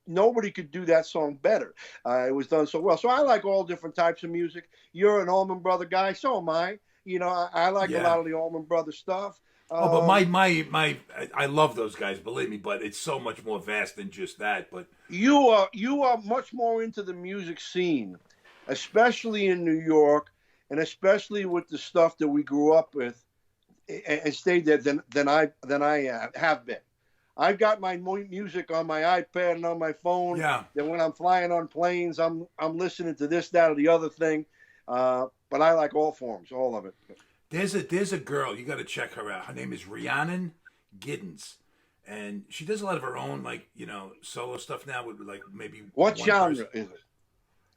nobody could do that song better. It was done so well. So I like all different types of music. You're an Allman Brother guy, so am I. You know, I like a lot of the Allman Brothers stuff.
But I love those guys, believe me. But it's so much more vast than just that. But
you are much more into the music scene, especially in New York, and especially with the stuff that we grew up with and stayed there than I have been. I've got my music on my iPad and on my phone.
Yeah.
That when I'm flying on planes, I'm listening to this, that, or the other thing. But I like all forms, all of it.
There's a girl, you got to check her out. Her name is Rhiannon Giddens, and she does a lot of her own, like, you know, solo stuff now with, like, maybe
what genre is it?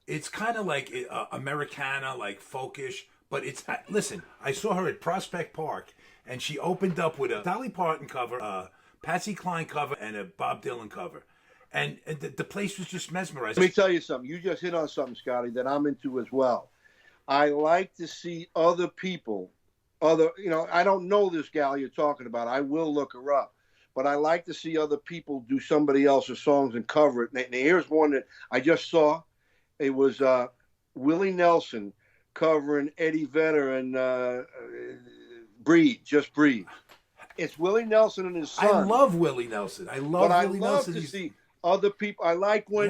It's kind of like Americana, like folkish, but it's listen. I saw her at Prospect Park, and she opened up with a Dolly Parton cover, Patsy Cline cover, and a Bob Dylan cover. And the place was just mesmerized.
Let me tell you something. You just hit on something, Scotty, that I'm into as well. I like to see other people, I don't know this gal you're talking about. I will look her up. But I like to see other people do somebody else's songs and cover it. And here's one that I just saw. It was Willie Nelson covering Eddie Vedder and Breathe, Just Breathe. It's Willie Nelson and his son.
I love Willie Nelson. I love Willie Nelson.
To see other people. I like when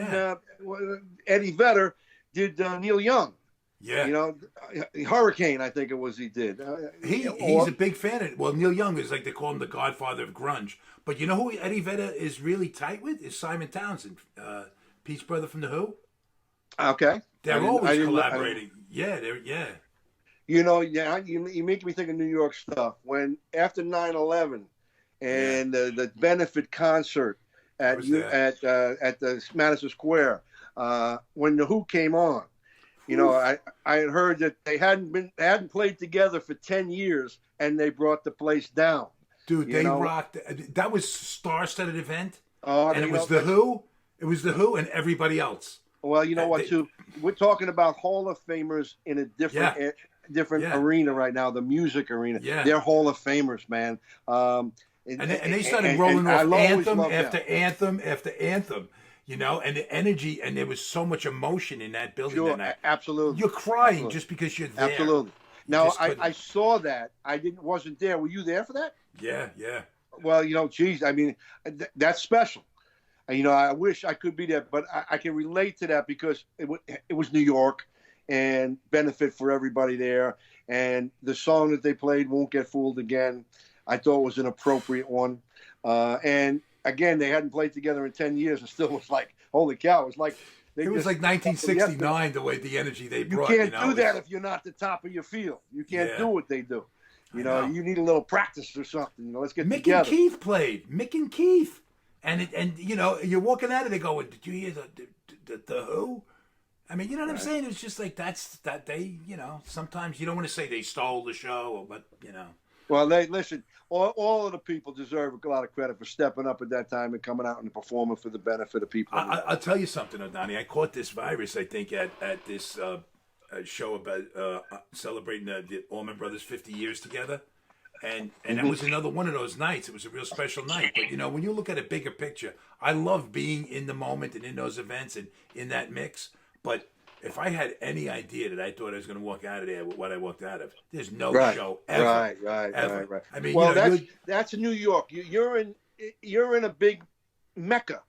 Eddie Vedder did Neil Young.
Yeah.
You know, Hurricane, I think it was he did.
He's a big fan of it. Well, Neil Young is like, they call him the godfather of grunge. But you know who Eddie Vedder is really tight with? Is Simon Townsend, Pete's brother from The Who.
Okay.
They're always collaborating. Yeah.
You know, you make me think of New York stuff. When after 9/11 and the benefit concert at the Madison Square, when The Who came on, you know, I had heard that they hadn't played together for 10 years, and they brought the place down.
Dude, they rocked. That was star-studded event, and it was The Who. It was The Who and everybody else.
Well, you know what, too? We're talking about Hall of Famers in a different arena right now, the music arena.
Yeah.
They're Hall of Famers, man.
And they started rolling off anthem after anthem after anthem, you know, and the energy, and there was so much emotion in that building that night.
Absolutely.
You're crying just because you're there.
Absolutely. Now, I saw that. Wasn't there. Were you there for that?
Yeah.
Well, you know, geez, I mean, that's special. You know, I wish I could be there, but I can relate to that because it was New York and benefit for everybody there. And the song that they played, Won't Get Fooled Again, I thought was an appropriate one. And again, they hadn't played together in 10 years and still was like, holy cow. It was like
1969, the way the energy they brought.
You can't do that if you're not the top of your field. You can't do what they do. You know, you need a little practice or something. You know, let's get together.
Mick and Keith played. Mick and Keith. And you know, you're walking out of there going, did you hear the Who? I mean, you know what I'm saying? It's just like that they, you know, sometimes you don't want to say they stole the show, but, you know.
Well, listen, all of the people deserve a lot of credit for stepping up at that time and coming out and performing for the benefit of people.
I'll tell you something, Donnie. I caught this virus, I think, at this show about celebrating the Allman Brothers 50 years together. And that was another one of those nights. It was a real special night. But, you know, when you look at a bigger picture, I love being in the moment and in those events and in that mix. But if I had any idea that I thought I was going to walk out of there with what I walked out of, there's no show ever.
Right.
I mean,
well, you know, that's New York. You're in a big mecca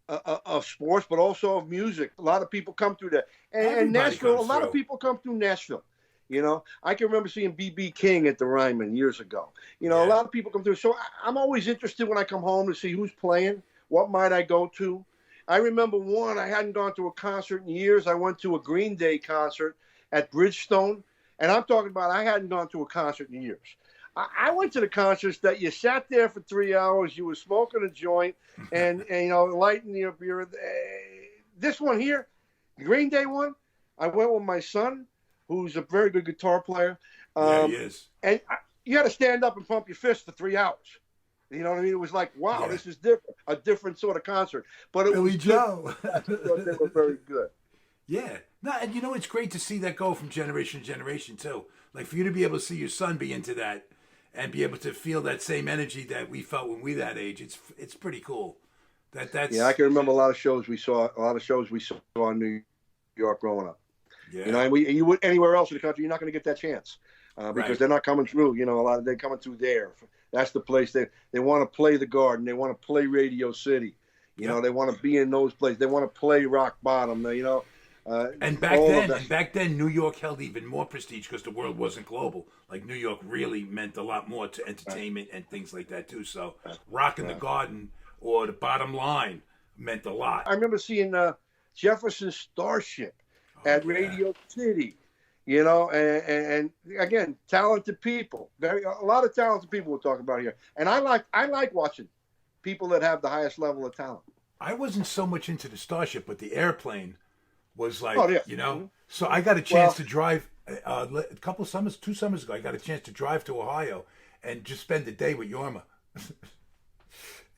of sports, but also of music. A lot of people come through there. And Nashville, a lot of people come through Nashville. You know, I can remember seeing B.B. King at the Ryman years ago. You know, a lot of people come through. So I'm always interested when I come home to see who's playing. What might I go to? I remember I hadn't gone to a concert in years. I went to a Green Day concert at Bridgestone. And I'm talking about I hadn't gone to a concert in years. I went to the concerts that you sat there for 3 hours, you were smoking a joint, and you know, lighting your beer. This one here, the Green Day one, I went with my son, who's a very good guitar player.
Yeah, he is.
And you had to stand up and pump your fist for 3 hours. You know what I mean? It was like, wow, this is different, a different sort of concert. But it
Billy
was
Joe.
they were very good.
Yeah. No, and it's great to see that go from generation to generation too. Like for you to be able to see your son be into that and be able to feel that same energy that we felt when we that age, it's pretty cool. That's
I can remember a lot of shows we saw in New York growing up.
Yeah.
And you would anywhere else in the country, you're not going to get that chance because they're not coming through. They're coming through there. That's the place they want to play the Garden. They want to play Radio City. They want to be in those places. They want to play Rock Bottom.
And back then, New York held even more prestige because the world wasn't global. Like New York really meant a lot more to entertainment and things like that too. So, rocking the Garden or the Bottom Line meant a lot.
I remember seeing Jefferson Starship at Radio City. And again, talented people. A lot of talented people we'll talk about here. And I like watching people that have the highest level of talent.
I wasn't so much into the Starship, but the Airplane was like,
Mm-hmm.
So I got a chance to drive two summers ago. I got a chance to drive to Ohio and just spend the day with Yorma.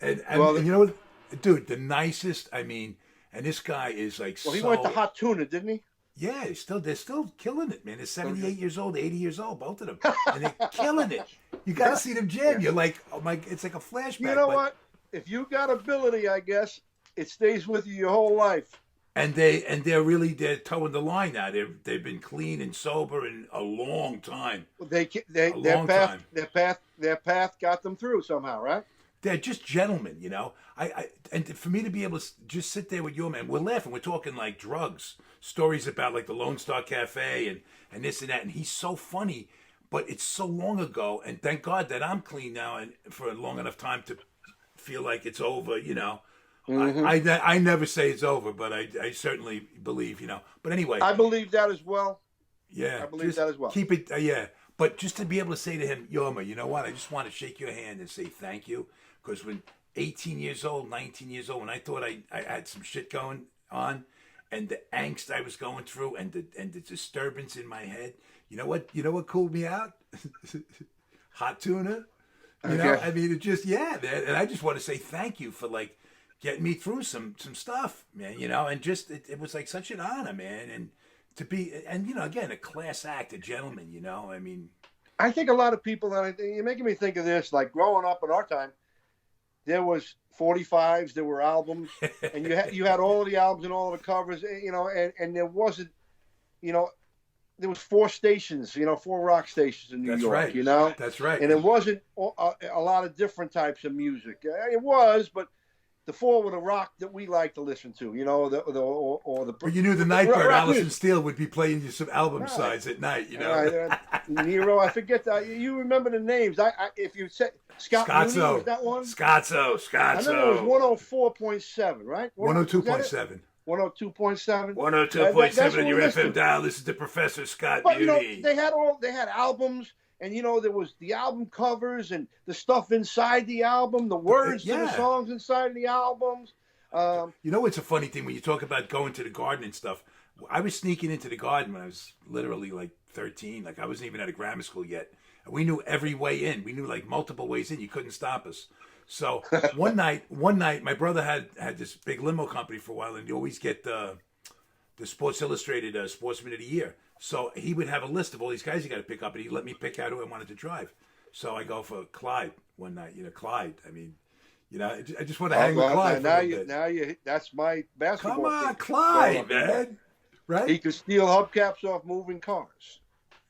and you know what, dude, the nicest. I mean, and this guy is like.
Well, he went to Hot Tuna, didn't he?
Yeah, they're still killing it, man. They're 78 years old, 80 years old, both of them, and they're killing it. You got to see them jam. You're like, oh my, it's like a flashback.
You know what? If you got ability, I guess it stays with you your whole life.
And they're towing the line now. They've been clean and sober in a long time.
Their path got them through somehow, right?
They're just gentlemen, and for me to be able to just sit there with your man, we're laughing, we're talking like drugs, stories about like the Lone Star Cafe and this and that, and he's so funny, but it's so long ago, and thank God that I'm clean now and for a long enough time to feel like it's over, Mm-hmm. I never say it's over, but I certainly believe, But anyway,
I believe that as well.
Yeah,
I believe that as well.
Keep it, yeah. But just to be able to say to him, Yorma, you know what? I just want to shake your hand and say thank you, because when 18 years old, 19 years old, when I thought I had some shit going on, and the angst I was going through, and the disturbance in my head, you know what cooled me out? Hot Tuna. I mean, it just man. And I just want to say thank you for like getting me through some stuff, man, and just it was like such an honor, man, and to be, and again, a class act, a gentleman, I mean,
I think a lot of people, and you're making me think of this, like growing up in our time, there was 45s, there were albums, and you had all of the albums and all of the covers, and there wasn't, there was 4 stations, 4 rock stations in New York,
right. That's right.
And it wasn't a lot of different types of music. It was, but the 4 were the rock that we like to listen to,
But you knew the Nightbird, Allison Steele, would be playing you some album sides at night,
Nero, I forget that. You remember the names. If you said Scotzo, Mooney, was that one?
Scotzo.
I remember it was 104.7, right?
102.7.
102.7.
102.7 on your FM dial. This is the Professor Scott Beauty.
They had albums. And there was the album covers and the stuff inside the album, the words to the songs inside the albums.
It's a funny thing when you talk about going to the Garden and stuff. I was sneaking into the Garden when I was literally like 13. Like I wasn't even out of grammar school yet. And we knew every way in. We knew like multiple ways in. You couldn't stop us. So one night, my brother had this big limo company for a while, and you always get the Sports Illustrated Sportsman of the Year. So he would have a list of all these guys you got to pick up, and he'd let me pick out who I wanted to drive. So I go for Clyde one night. Clyde. I mean, I just want to hang with Clyde.
That's my basketball.
Come on, Clyde, man. Right?
He could steal hubcaps off moving cars.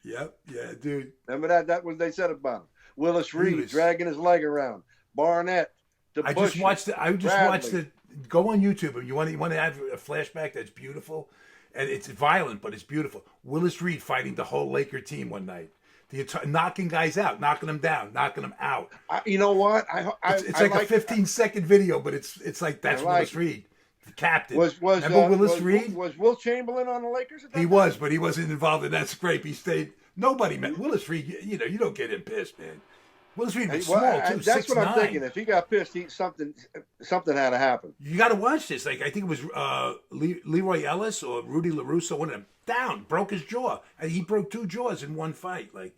Yep. Yeah, dude.
Remember that? That was what they said about him. Willis Reed dragging his leg around. Barnett.
I just watched it. Go on YouTube if you want to have a flashback that's beautiful. And it's violent, but it's beautiful. Willis Reed fighting the whole Laker team one night. Knocking guys out, knocking them down, knocking them out.
You know what?
It's like a 15-second video, but it's like that's Willis Reed, the captain. Remember Willis Reed?
Was Will Chamberlain on the Lakers at that
time? Was, but he wasn't involved in that scrape. He stayed. Nobody met Willis Reed. You don't get him pissed, man. Willis Reed was
Well,
small too,
that's what
6'9".
I'm thinking. If he got pissed, something had to happen.
You got to watch this. Like I think it was Leroy Ellis or Rudy LaRusso, one of them, down, broke his jaw. And he broke 2 jaws in one fight. Like,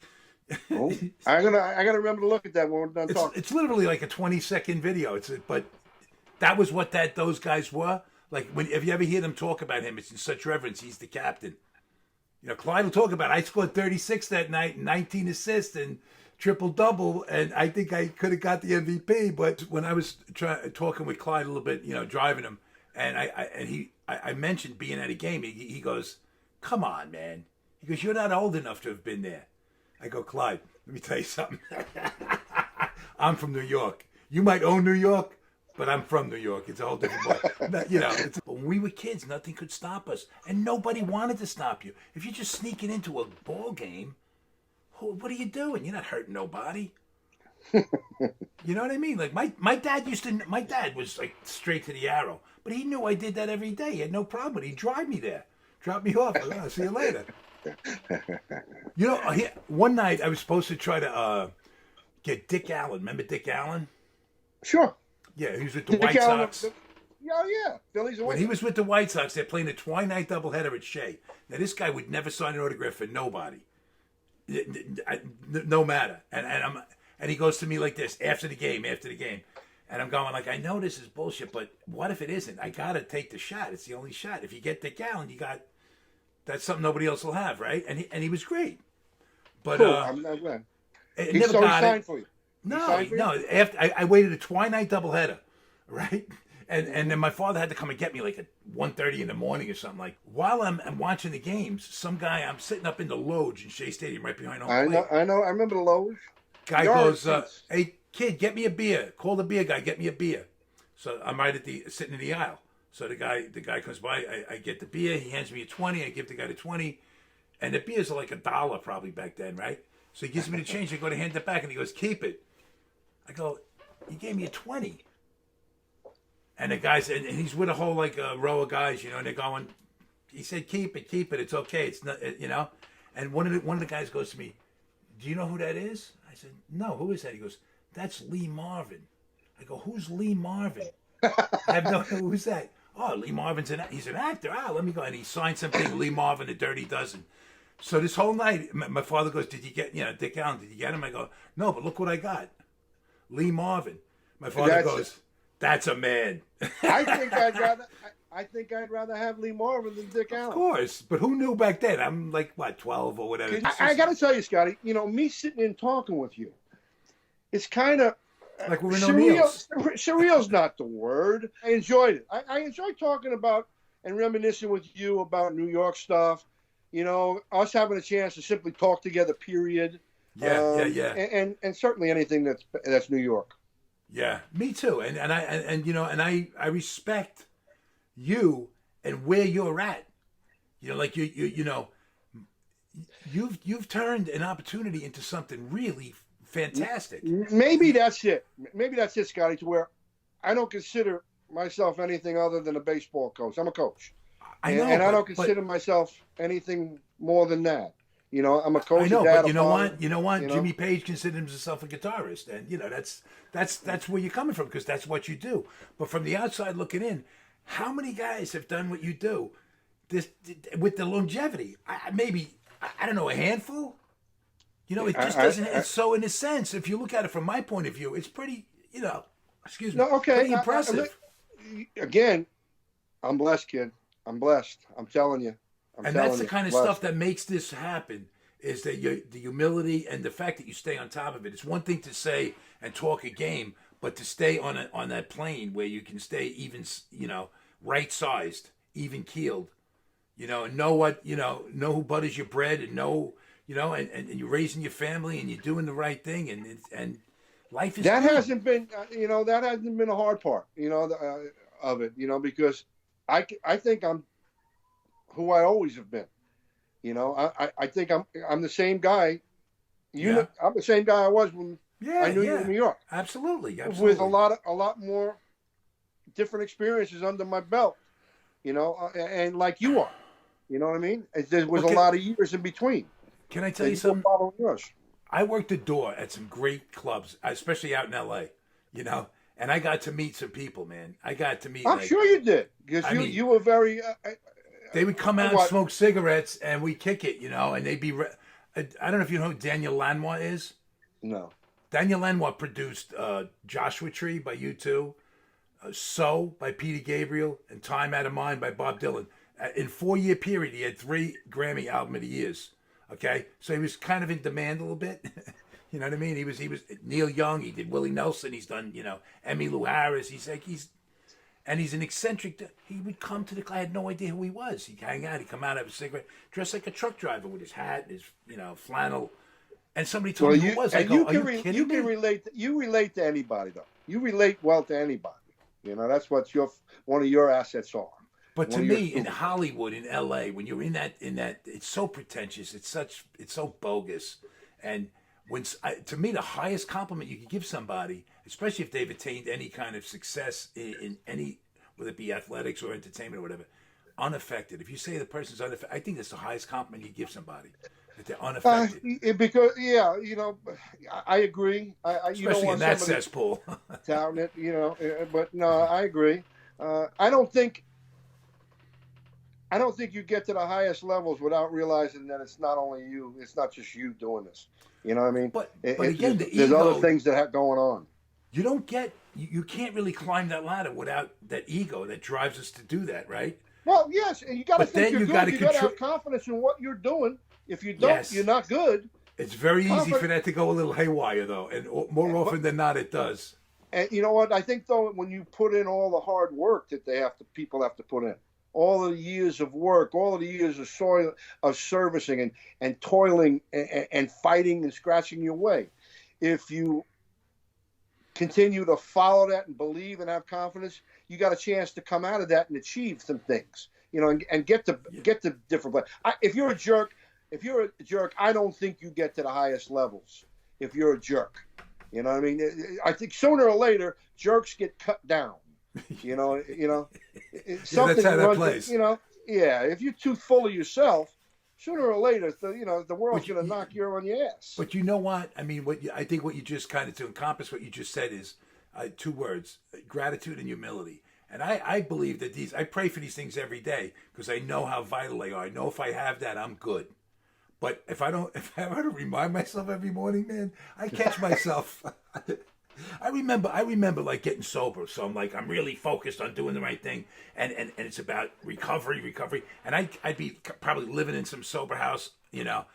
Oh, I gotta remember to look at that when we're done talking.
It's literally like a 20-second video. But that was what those guys were. Like if you ever hear them talk about him, it's in such reverence. He's the captain. You know, Clyde will talk about it. I scored 36 that night, 19 assists and triple-double, and I think I could have got the MVP. But when I was talking with Clyde a little bit, you know, driving him, and I mentioned being at a game, he goes, "Come on, man." He goes, "You're not old enough to have been there." I go, "Clyde, let me tell you something. I'm from New York. You might own New York, but I'm from New York. It's a whole different ball." You know, but when we were kids, nothing could stop us, and nobody wanted to stop you. If you're just sneaking into a ball game, what are you doing? You're not hurting nobody. You know what I mean? Like my dad was like straight to the arrow, but he knew I did that every day. He had no problem. He'd drive me there, drop me off. I'll see you later. You know, one night I was supposed to try to get Dick Allen. Remember Dick Allen?
Sure.
Yeah, he was with the White Sox.
Yeah. Phillies.
When he was with the White Sox, they're playing a twilight doubleheader at Shea. Now, this guy would never sign an autograph for nobody, no matter. And he goes to me like this after the game, and I'm going like, I know this is bullshit, but what if it isn't? I gotta take the shot. It's the only shot. If you get Dick Allen, that's something nobody else will have, right? And he was great, but
cool. I'm glad.
He never got
signed
it.
For you.
No. After I waited a twilight doubleheader, right? And then my father had to come and get me like at 1:30 in the morning or something. Like while I'm watching the games, some guy, I'm sitting up in the loge in Shea Stadium right behind home plate.
I know. I remember the loge.
Guy goes, "Hey kid, get me a beer." Call the beer guy, get me a beer. So I'm right sitting in the aisle. So the guy comes by. I get the beer. He hands me a 20. I give the guy the 20, and the beers are like $1 probably back then, right? So he gives me the change. I go to hand it back, and he goes, "Keep it." I go, "You gave me a 20." And the guys, and he's with a whole like row of guys, you know, and they're going. He said, "Keep it, it's okay, it's not, you know." And one of the guys goes to me, "Do you know who that is?" I said, "No, who is that?" He goes, "That's Lee Marvin." I go, "Who's Lee Marvin?" I have no clue who's that. "Oh, Lee Marvin's he's an actor. Let me go." And he signed something, Lee Marvin, The Dirty Dozen. So this whole night, my father goes, "Did you get, Dick Allen, did you get him?" I go, "No, but look what I got. Lee Marvin." My father goes, "That's a man."
I think I'd rather have Lee Marvin than Dick Allen.
Of course, but who knew back then? I'm like, what, 12 or whatever.
I got to tell you, Scotty, me sitting in talking with you, it's kind of
like we're in
surreal. Surreal's not the word. I enjoyed it. I enjoyed talking about and reminiscing with you about New York stuff. Us having a chance to simply talk together. Period.
Yeah.
And certainly anything that's New York.
Yeah, me too. And I respect you and where you're at. Like you've turned an opportunity into something really fantastic.
Maybe that's it. Scotty, to where I don't consider myself anything other than a baseball coach. I'm a coach. I don't consider myself anything more than that. I'm a coach.
I know, but you know what? Jimmy Page considers himself a guitarist, and that's where you're coming from, because that's what you do. But from the outside looking in, how many guys have done what you do? This with the longevity? I don't know, a handful. It just doesn't. It's so, in a sense, if you look at it from my point of view, it's pretty. Pretty impressive.
Again, I'm blessed, kid. I'm blessed. I'm telling you.
And that's the kind of stuff that makes this happen, is that the humility and the fact that you stay on top of it. It's one thing to say and talk a game, but to stay on that plane where you can stay even, right sized, even keeled, and know who butters your bread, and know, and you're raising your family and you're doing the right thing, and life is
that
good.
hasn't been that hasn't been a hard part of it, because I think I'm who I always have been. I think I'm the same guy. I'm the same guy I was when I knew you in New York.
Absolutely.
With a lot more different experiences under my belt, and like you are. You know what I mean? There was a lot of years in between.
Can I tell you something?
Following yours.
I worked the door at some great clubs, especially out in L.A., you know, and I got to meet some people, man. I got to meet,
I'm
like,
sure you did because
I mean,
you were very.
they would come out and
What?
smoke cigarettes and we kick it, you know, and they'd be, I don't know if you know who Daniel Lanois is.
No.
Daniel Lanois produced Joshua Tree by U2, So by Peter Gabriel, and Time Out of Mind by Bob Dylan. In 4 year period, he had 3 Grammy Album of the Years. Okay, so he was kind of in demand a little bit. You know what I mean? He was Neil Young. He did Willie Nelson. He's done, you know, Emmylou Harris. He's an eccentric. He would come to the club. I had no idea who he was. He'd hang out. He'd come out, have a cigarette, dressed like a truck driver with his hat, his, you know, flannel. And somebody told me who it was. I go, are you kidding me?
You can relate. You relate to anybody, though. You relate well to anybody. You know, that's what one of your assets are.
But to me, in Hollywood, in L.A., when you're in that, it's so pretentious. It's so bogus. And to me, the highest compliment you can give somebody, especially if they've attained any kind of success in any, whether it be athletics or entertainment or whatever, unaffected. If you say the person's unaffected, I think that's the highest compliment you give somebody, that they're unaffected.
Because you know, I agree.
Especially
you don't want
in that
somebody
cesspool.
talented, you know. But no, I agree. I don't think you get to the highest levels without realizing that it's not only you. It's not just you doing this. You know what I mean?
But again,
there's other things that have going on.
You don't get. You can't really climb that ladder without that ego that drives us to do that, right?
Well, yes, and you got to think you're good. You got to have confidence in what you're doing. If you don't,
yes,
you're not good.
It's very easy for that to go a little haywire, though, and more often than not, it does.
And you know what? I think though, when you put in all the hard work that people have to put in, all the years of work, all of the years of servicing and toiling and fighting and scratching your way, if you continue to follow that and believe and have confidence, you got a chance to come out of that and achieve some things, you know, and get to different places. If you're a jerk, I don't think you get to the highest levels. If you're a jerk, you know what I mean? I think sooner or later jerks get cut down. You know.
That's how that plays.
You know, yeah. If you're too full of yourself, sooner or later, the world's going to knock you on your ass.
But you know what? I mean, I think what you just kind of, to encompass what you just said, is 2 words: gratitude and humility. And I believe that I pray for these things every day because I know how vital they are. I know if I have that, I'm good. But if I don't remind myself every morning, man, I catch myself. I remember like getting sober. So I'm really focused on doing the right thing. And it's about recovery. And I'd be probably living in some sober house, you know,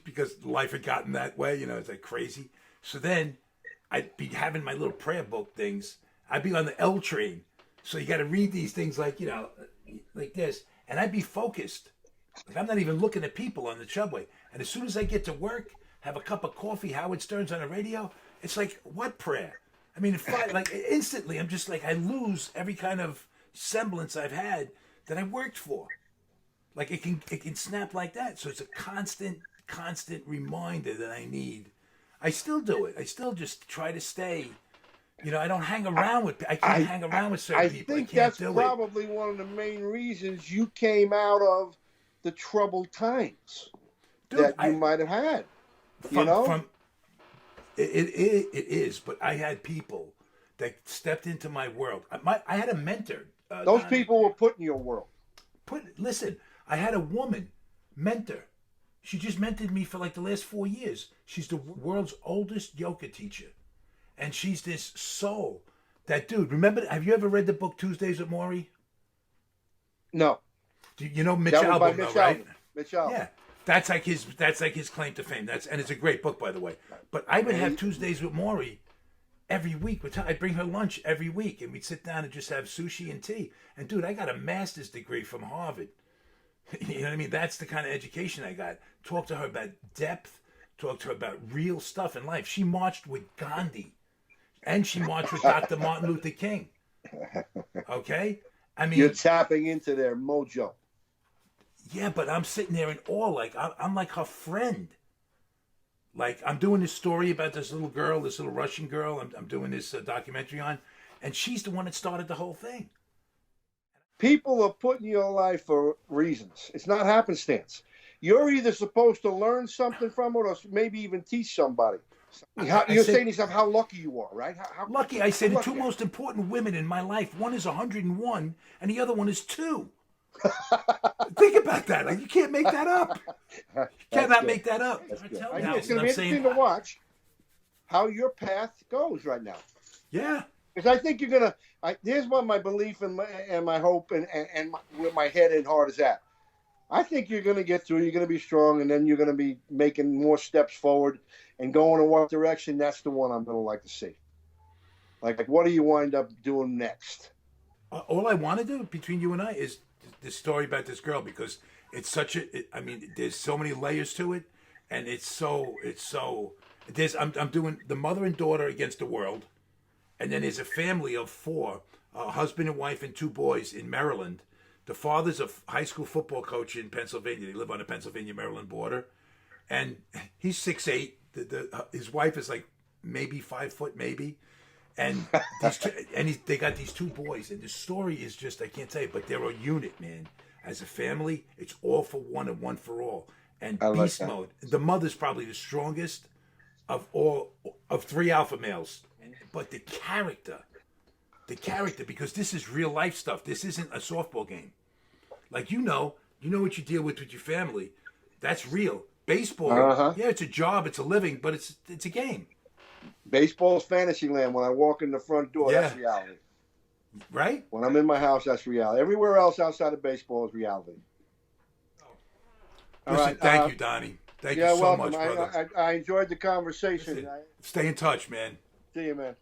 because life had gotten that way, you know, it's like crazy. So then I'd be having my little prayer book things. I'd be on the L train. So you got to read these things like, you know, like this. And I'd be focused. Like I'm not even looking at people on the subway. And as soon as I get to work, have a cup of coffee, Howard Stern's on the radio, it's like, what prayer? I mean, like instantly, I'm just like, I lose every kind of semblance I've had that I worked for. Like it can snap like that. So it's a constant reminder that I need. I still do it. I still just try to stay. You know, I don't hang around with. I can't hang around with certain people.
I think that's probably one of the main reasons you came out of the troubled times. Dude, that you might have had.
It is, but I had people that stepped into my world. I had a mentor.
Those people were put in your world.
Listen, I had a woman mentor. She just mentored me for like the last 4 years. She's the world's oldest yoga teacher. And she's this soul. That dude, remember, have you ever read the book Tuesdays with Maury?
No.
Do you know Mitch Albom, though, right?
Mitch Albom.
Yeah. That's like his claim to fame. And it's a great book, by the way. But I would have Tuesdays with Maury every week. I'd bring her lunch every week, and we'd sit down and just have sushi and tea. And dude, I got a master's degree from Harvard. You know what I mean? That's the kind of education I got. Talk to her about depth. Talk to her about real stuff in life. She marched with Gandhi, and she marched with Dr. Martin Luther King. Okay, I mean,
you're tapping into their mojo.
Yeah, but I'm sitting there in awe, like I'm like her friend. Like I'm doing this story about this little girl, this little Russian girl. I'm doing this documentary on, and she's the one that started the whole thing. People
are put in your life for reasons. It's not happenstance. you're either supposed to learn something from it or maybe even teach somebody.
I
You're
said-
saying to yourself how lucky you are, right? How
Lucky, I say the
lucky.
two most important women in my life. One is 101, and the other one is 2. Think about that. Like, you can't make that up. You cannot
good.
make that up.
That's good.
Now,
It's going to
and
be
I'm saying,
interesting to watch how your path goes right now.
yeah.
Because I think you're going to. Here's what my belief and my hope and where my head and heart is at. I think you're going to get through. You're going to be strong, and then you're going to be making more steps forward and going in what direction. That's the one I'm going to like to see. Like, what do you wind up doing next?
All I want to do between you and I is this story about this girl, because it's such there's so many layers to it, and I'm doing the mother and daughter against the world, and then there's a family of 4, a husband and wife and 2 boys in Maryland. The father's a high school football coach in Pennsylvania. They live on the Pennsylvania-Maryland border, and he's 6'8". His wife is like maybe 5 foot, maybe. And they got these 2 boys, and the story is just, I can't tell you, but they're a unit, man. As a family, it's all for one and one for all. And beast mode. The mother's probably the strongest of 3 alpha males. But the character, because this is real life stuff. This isn't a softball game. Like, you know what you deal with your family. That's real. Baseball, yeah, it's a job, it's a living, but it's a game.
Baseball's fantasy land. When I walk in the front door,
Yeah.
that's reality.
Right?
When I'm in my house, that's reality. Everywhere else outside of baseball is reality.
Listen, thank you, Donnie. Thank you so
welcome.
much, brother.
I enjoyed the conversation.
Listen, stay in touch, man.
See you, man.